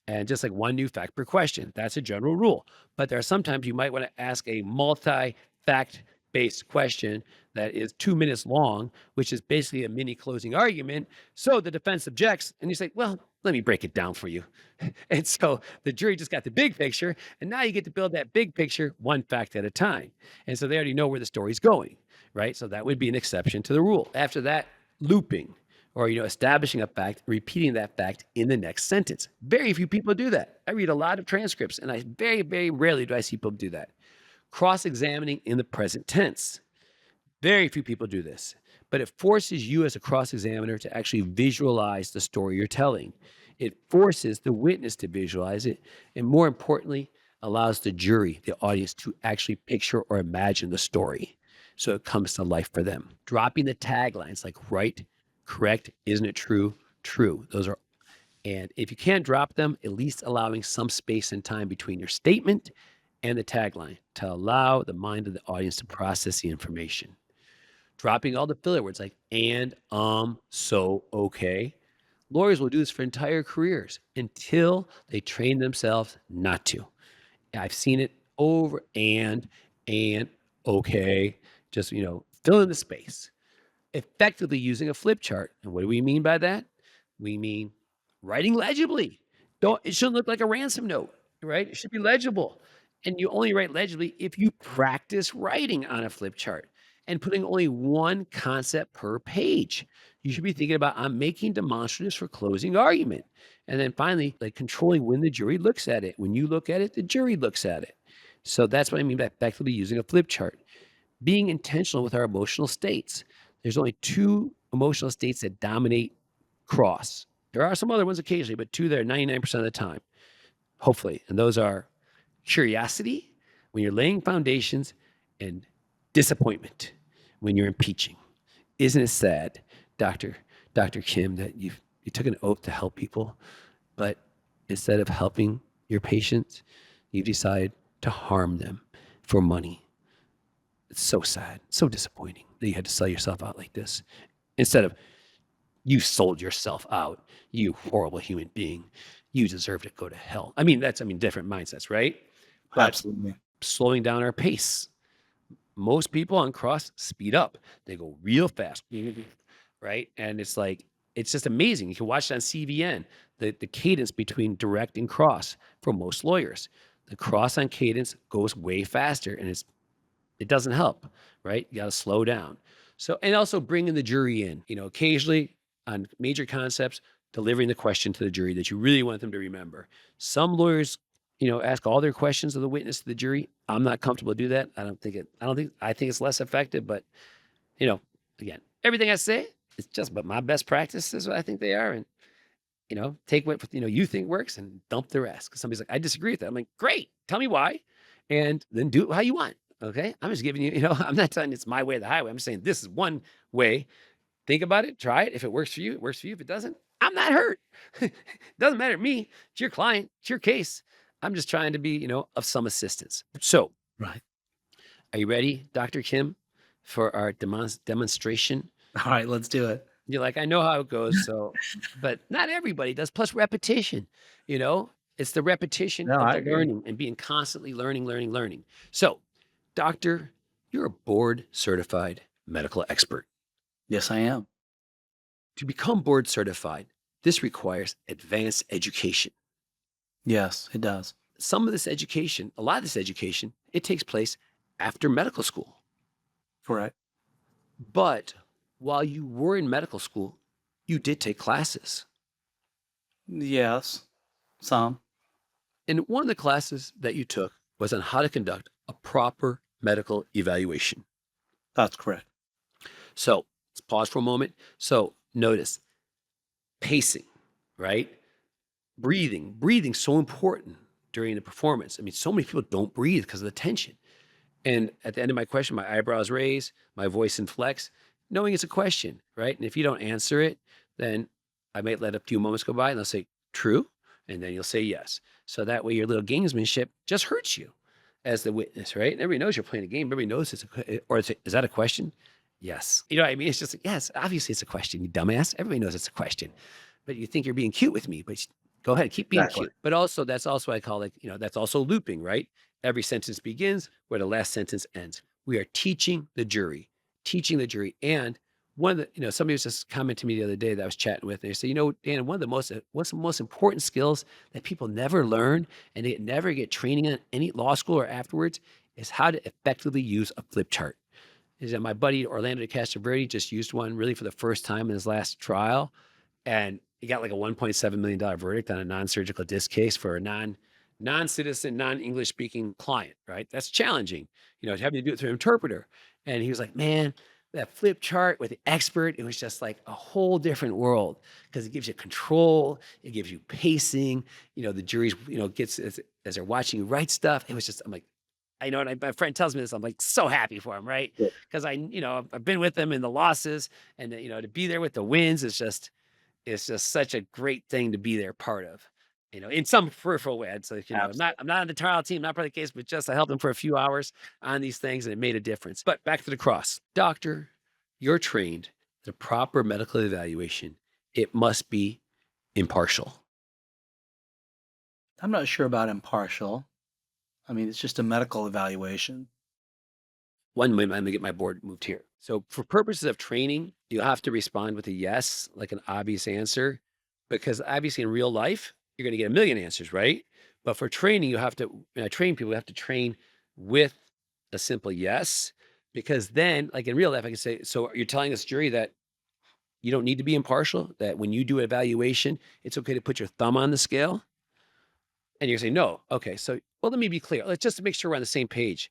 And just like one new fact per question, that's a general rule. But there are sometimes you might want to ask a multi-fact based question that is 2 minutes long, which is basically a mini closing argument. So the defense objects and you say, well, let me break it down for you. And so the jury just got the big picture and now you get to build that big picture one fact at a time. And so they already know where the story's going, right? So that would be an exception to the rule. After that, looping or, you know, establishing a fact, repeating that fact in the next sentence. Very few people do that. I read a lot of transcripts and I very, very rarely do I see people do that. Cross-examining in the present tense. Very few people do this, but it forces you as a cross-examiner to actually visualize the story you're telling. It forces the witness to visualize it, and more importantly, allows the jury, the audience, to actually picture or imagine the story so it comes to life for them. Dropping the taglines like right, correct, isn't it true, true. Those are, and if you can't drop them, at least allowing some space and time between your statement and the tagline to allow the mind of the audience to process the information. Dropping all the filler words like and, so, okay. Lawyers will do this for entire careers until they train themselves not to. I've seen it over and, okay. Just, you know, fill in the space. Effectively using a flip chart. And what do we mean by that? We mean writing legibly. It shouldn't look like a ransom note, right? It should be legible. And you only write legibly if you practice writing on a flip chart and putting only one concept per page. You should be thinking about, I'm making demonstratives for closing argument. And then finally, like controlling when the jury looks at it. When you look at it, the jury looks at it. So that's what I mean by effectively using a flip chart. Being intentional with our emotional states. There's only 2 emotional states that dominate cross. There are some other ones occasionally, but 2 that are 99% of the time, hopefully. And those are curiosity when you're laying foundations and disappointment when you're impeaching. Isn't it sad, Dr. Kim, that you took an oath to help people, but instead of helping your patients, you decide to harm them for money? It's so sad, so disappointing that you had to sell yourself out like this. Instead of, you sold yourself out, you horrible human being. You deserve to go to hell. I mean, different mindsets, right? But Absolutely. slowing down our pace. Most people on cross speed up. They go real fast, right? And it's like, it's just amazing. You can watch it on CVN, the cadence between direct and cross for most lawyers. The cross on cadence goes way faster, and it doesn't help, right? You got to slow down. So, and also bringing the jury in, occasionally on major concepts, delivering the question to the jury that you really want them to remember. Some lawyers, ask all their questions of the witness to the jury. I'm not comfortable to do that. I think it's less effective, but again, everything I say is just but my best practice is what I think they are. And, take what, you think works and dump the rest. Cause somebody's like, I disagree with that. I'm like, great, tell me why. And then do it how you want. Okay. I'm just giving you, I'm not telling you it's my way or the highway. I'm saying this is one way. Think about it, try it. If it works for you, it works for you. If it doesn't, I'm not hurt. It doesn't matter to me. It's your client. It's your case. I'm just trying to be, of some assistance. So, Right. Are you ready, Dr. Kim, for our demonstration? All right, let's do it. You're like, I know how it goes. So, but not everybody does. Plus repetition, it's the repetition No, of I the agree. learning and being constantly learning. So, doctor, you're a board certified medical expert. Yes, I am. To become board certified, this requires advanced education. Yes, it does. A lot of this education, it takes place after medical school. Correct. But while you were in medical school, you did take classes. Yes, some. And one of the classes that you took was on how to conduct a proper medical evaluation. That's correct. So let's pause for a moment. So notice pacing, right? Breathing so important during the performance. I mean, so many people don't breathe because of the tension. And at the end of my question, my eyebrows raise, my voice inflects, knowing it's a question, right? And if you don't answer it, then I might let a few moments go by and they'll say, true. And then you'll say yes. So that way your little gamesmanship just hurts you as the witness, right? And everybody knows you're playing a game. Everybody knows is that a question? Yes. You know what I mean? It's just like, yes, obviously it's a question, you dumbass. Everybody knows it's a question. But you think you're being cute with me, but go ahead, keep being Exactly. cute. But also, that's also what I call that's also looping, right? Every sentence begins where the last sentence ends. We are teaching the jury. And one of the, somebody was just commenting to me the other day that I was chatting with, and they say, Dan, what's the most important skills that people never learn and they never get training on any law school or afterwards is how to effectively use a flip chart. Is that my buddy Orlando de Castroverde just used one really for the first time in his last trial, and he got like a $1.7 million verdict on a non-surgical disc case for a non-citizen, non-English speaking client, right? That's challenging, having to do it through an interpreter. And he was like, man, that flip chart with the expert, it was just like a whole different world because it gives you control, it gives you pacing, the jury's, gets, as they're watching you write stuff. It was just, I'm like, I know, and my friend tells me this, I'm like so happy for him, right? Because I've been with them in the losses, and to be there with the wins is just, it's just such a great thing to be there part of, in some peripheral way. So, I'm not on the trial team, not part of the case, but just I helped them for a few hours on these things and it made a difference. But back to the cross. Doctor, you're trained the proper medical evaluation. It must be impartial. I'm not sure about impartial. I mean, it's just a medical evaluation. One minute, I'm gonna get my board moved here. So for purposes of training, you have to respond with a yes, like an obvious answer, because obviously in real life, you're going to get a million answers, right? But for training, you have to, when I train people, you have to train with a simple yes, because then like in real life, I can say, so you're telling this jury that you don't need to be impartial, that when you do an evaluation, it's okay to put your thumb on the scale? And you're saying, no. Okay, so, well, let me be clear. Let's just make sure we're on the same page.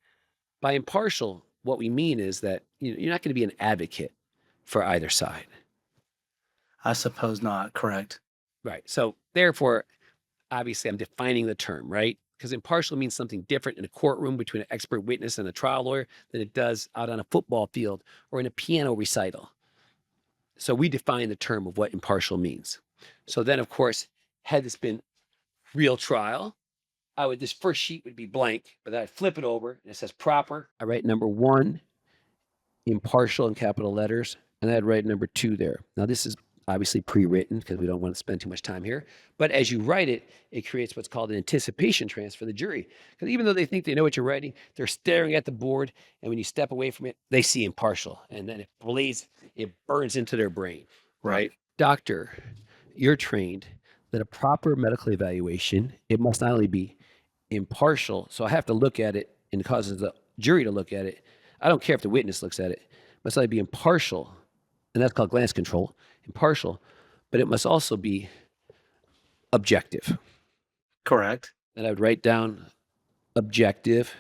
By impartial, what we mean is that you're not going to be an advocate for either side. I suppose not. Correct. Right. So therefore, obviously, I'm defining the term, right? Because impartial means something different in a courtroom between an expert witness and a trial lawyer than it does out on a football field or in a piano recital. So we define the term of what impartial means. So then, of course, had this been real trial, this first sheet would be blank, but then I'd flip it over and it says proper. I write number 1, impartial in capital letters, and I'd write number 2 there. Now this is obviously pre-written because we don't want to spend too much time here. But as you write it, it creates what's called an anticipation trance for the jury. Because even though they think they know what you're writing, they're staring at the board. And when you step away from it, they see impartial. And then it burns into their brain, right? Doctor, you're trained that a proper medical evaluation, it must not only be impartial. So I have to look at it and it causes the jury to look at it. I don't care if the witness looks at it. It must not only be impartial, and that's called glance control, impartial, but it must also be objective. Correct. And I would write down objective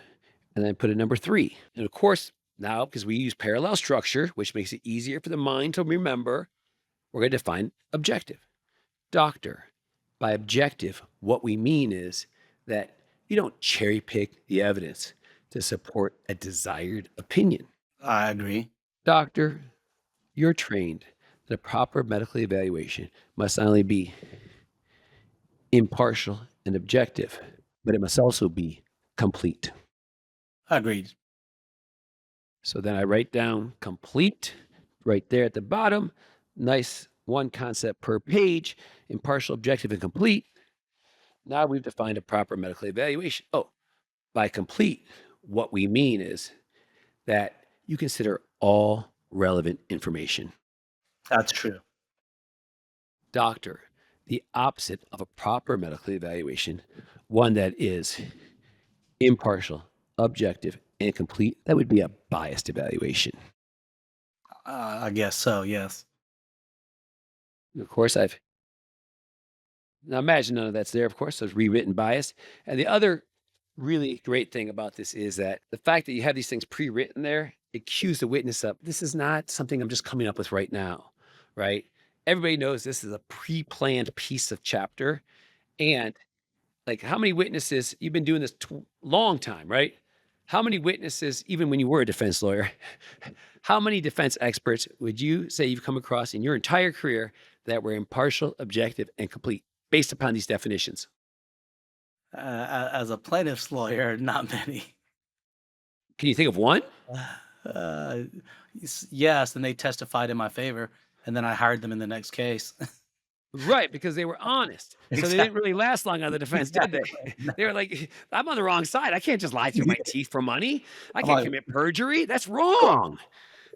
and then put a number 3. And of course, now, because we use parallel structure, which makes it easier for the mind to remember, we're going to define objective. Doctor, by objective, what we mean is that you don't cherry pick the evidence to support a desired opinion. I agree. Doctor, you're trained that a proper medical evaluation must not only be impartial and objective, but it must also be complete. Agreed. So then I write down complete right there at the bottom. Nice, 1 concept per page, impartial, objective, and complete. Now we've defined a proper medical evaluation. Oh, by complete, what we mean is that you consider all relevant information. That's true. Doctor, the opposite of a proper medical evaluation, one that is impartial, objective, and complete, that would be a biased evaluation. I guess so, yes. Of course, now imagine none of that's there, of course, so it's rewritten bias. And the other really great thing about this is that the fact that you have these things pre-written there, it cues the witness up. This is not something I'm just coming up with right now, right? Everybody knows this is a pre-planned piece of chapter. And like, how many witnesses, you've been doing this long time, right? How many witnesses, even when you were a defense lawyer, how many defense experts would you say you've come across in your entire career that were impartial, objective, and complete based upon these definitions? As a plaintiff's lawyer, not many. Can you think of one? Yes, and they testified in my favor, and then I hired them in the next case. Right, because they were honest. So they didn't really last long on the defense, did they? They were like, I'm on the wrong side. I can't just lie through my teeth for money. I can't commit perjury. That's wrong.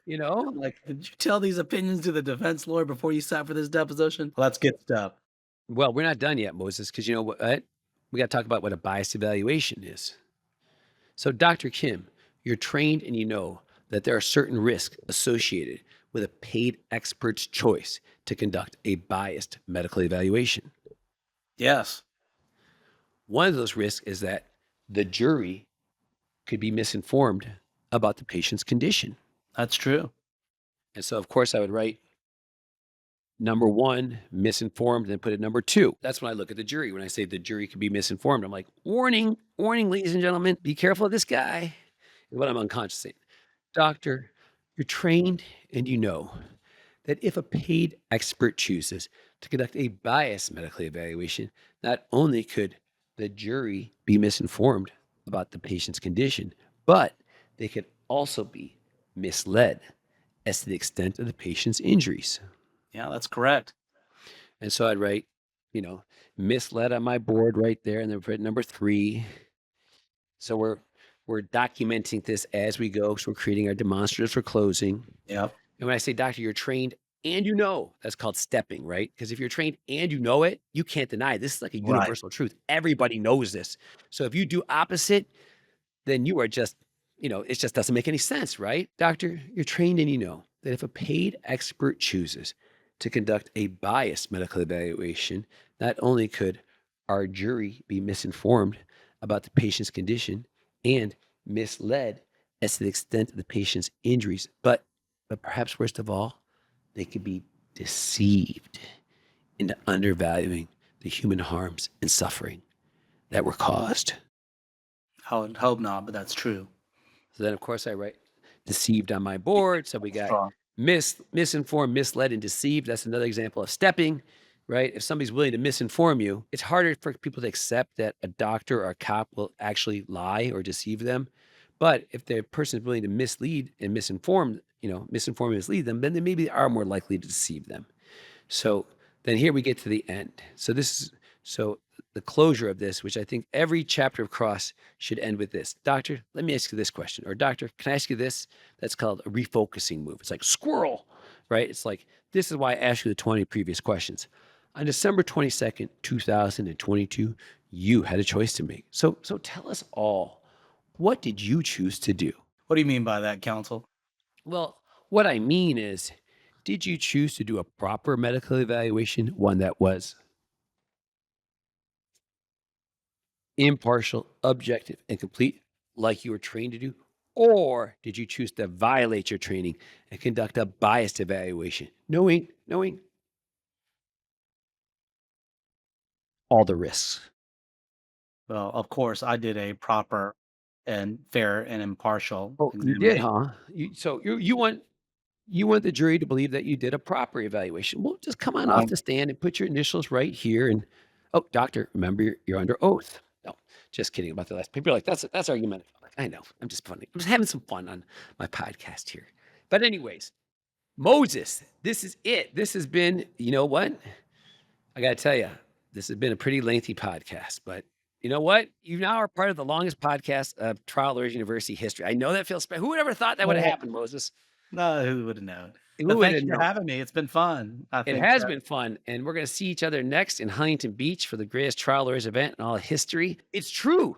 You know? Like, did you tell these opinions to the defense lawyer before you sat for this deposition? Well, that's good stuff. Well, we're not done yet, Moses, because you know what? We got to talk about what a biased evaluation is. So, Dr. Kim, you're trained and you know that there are certain risks associated with a paid expert's choice to conduct a biased medical evaluation. Yes. One of those risks is that the jury could be misinformed about the patient's condition. That's true. And so, of course, I would write number 1, misinformed, then put it number 2. That's when I look at the jury. When I say the jury could be misinformed, I'm like, warning, ladies and gentlemen, be careful of this guy, is what I'm unconscious saying. Doctor, you're trained and you know that if a paid expert chooses to conduct a biased medical evaluation, not only could the jury be misinformed about the patient's condition, but they could also be misled as to the extent of the patient's injuries. Yeah, that's correct. And so I'd write, misled on my board right there, and then put number 3. So we're documenting this as we go. So we're creating our demonstratives for closing. Yep. And when I say, doctor, you're trained and you know, that's called stepping, right? Because if you're trained and you know it, you can't deny it. This is like a universal truth. Everybody knows this. So if you do opposite, then you are just, it just doesn't make any sense, right? Doctor, you're trained and you know that if a paid expert chooses to conduct a biased medical evaluation, not only could our jury be misinformed about the patient's condition and misled as to the extent of the patient's injuries, but perhaps worst of all, they could be deceived into undervaluing the human harms and suffering that were caused. I would hope not, but that's true. So then, of course, I write deceived on my board. So we got Strong. misinformed, misled, and deceived. That's another example of stepping, right? If somebody's willing to misinform you, it's harder for people to accept that a doctor or a cop will actually lie or deceive them. But if the person is willing to mislead and misinform and mislead them, then they maybe are more likely to deceive them. So then here we get to the end. So the closure of this, which I think every chapter of Cross should end with this. Doctor, let me ask you this question. Or doctor, can I ask you this? That's called a refocusing move. It's like squirrel, right? It's like, this is why I asked you the 20 previous questions. On December 22nd, 2022, you had a choice to make. So tell us all, what did you choose to do? What do you mean by that, counsel? Well, what I mean is, did you choose to do a proper medical evaluation, one that was impartial, objective, and complete, like you were trained to do? Or did you choose to violate your training and conduct a biased evaluation, knowing all the risks? Well, of course, I did a proper and fair and impartial Oh, you did, examination. huh? You want the jury to believe that you did a proper evaluation. Well, just come on off Um, the stand and put your initials right here. And oh, doctor, remember you're under oath. No, just kidding about the last. People are like, that's argumentative. I'm like, I know, I'm just funny. I'm just having some fun on my podcast here. But anyways, Moses, this is it. This has been, you know what? I got to tell you, this has been a pretty lengthy podcast, but you know what? You now are part of the longest podcast of Trial Lawyers University history. I know that feels special. Who would ever thought that would have happened, Moses? No, who would have known? Who But would thank have you for known? having me. It's been fun. I It think has been fun, and we're going to see each other next in Huntington Beach for the greatest trial lawyers event in all of history. It's true.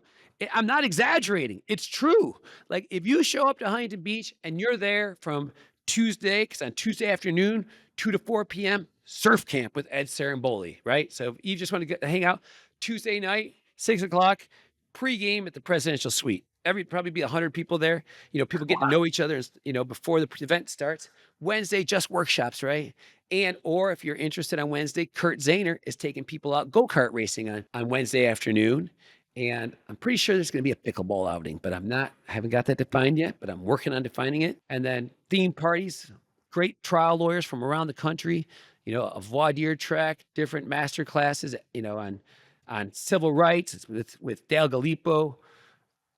I'm not exaggerating. It's true. Like, if you show up to Huntington Beach and you're there from Tuesday, because on Tuesday afternoon, 2 to 4 p.m., surf camp with Ed Saramboli, right? So if you just want to hang out Tuesday night, 6 o'clock, pregame at the presidential suite. Probably be 100 people there. People get to know each other, before the event starts. Wednesday, just workshops, right? Or if you're interested on Wednesday, Kurt Zahner is taking people out go-kart racing on Wednesday afternoon. And I'm pretty sure there's going to be a pickleball outing, but I haven't got that defined yet, but I'm working on defining it. And then theme parties, great trial lawyers from around the country, a voir dire track, different master classes, on civil rights with Dale Gallipo,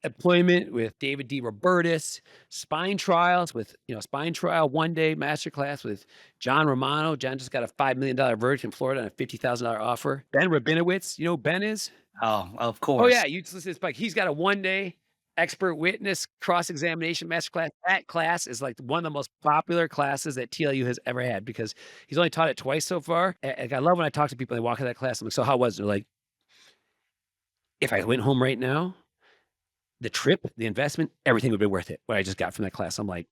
employment with David D. Robertus, spine trials with, spine trial one-day masterclass with John Romano. John just got a $5 million verdict in Florida on a $50,000 offer. Ben Rabinowitz, you know who Ben is? Oh, of Oh, course. yeah, you listen to this, like, he's got a one-day expert witness cross-examination masterclass. That class is like one of the most popular classes that TLU has ever had because he's only taught it twice so far. And I love when I talk to people, they walk in that class, I'm like, so how was it? They're like, if I went home right now, the trip, the investment, everything would be worth it. What I just got from that class. I'm like,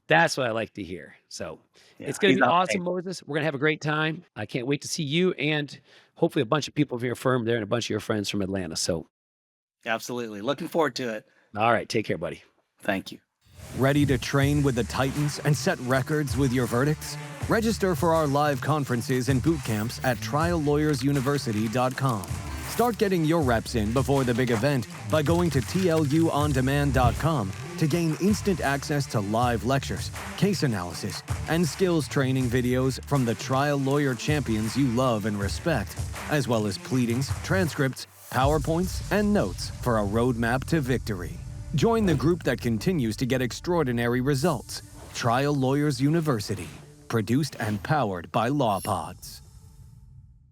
that's what I like to hear. So it's going to be awesome, Moses. We're going to have a great time. I can't wait to see you and hopefully a bunch of people from your firm there and a bunch of your friends from Atlanta. So Absolutely. Looking forward to it. all right, take care, buddy. Thank you. Ready to train with the Titans and set records with your verdicts? Register for our live conferences and boot camps at triallawyersuniversity.com. Start getting your reps in before the big event by going to tluondemand.com to gain instant access to live lectures, case analysis, and skills training videos from the trial lawyer champions you love and respect, as well as pleadings, transcripts, PowerPoints, and notes for a roadmap to victory. Join the group that continues to get extraordinary results. Trial Lawyers University, produced and powered by LawPods.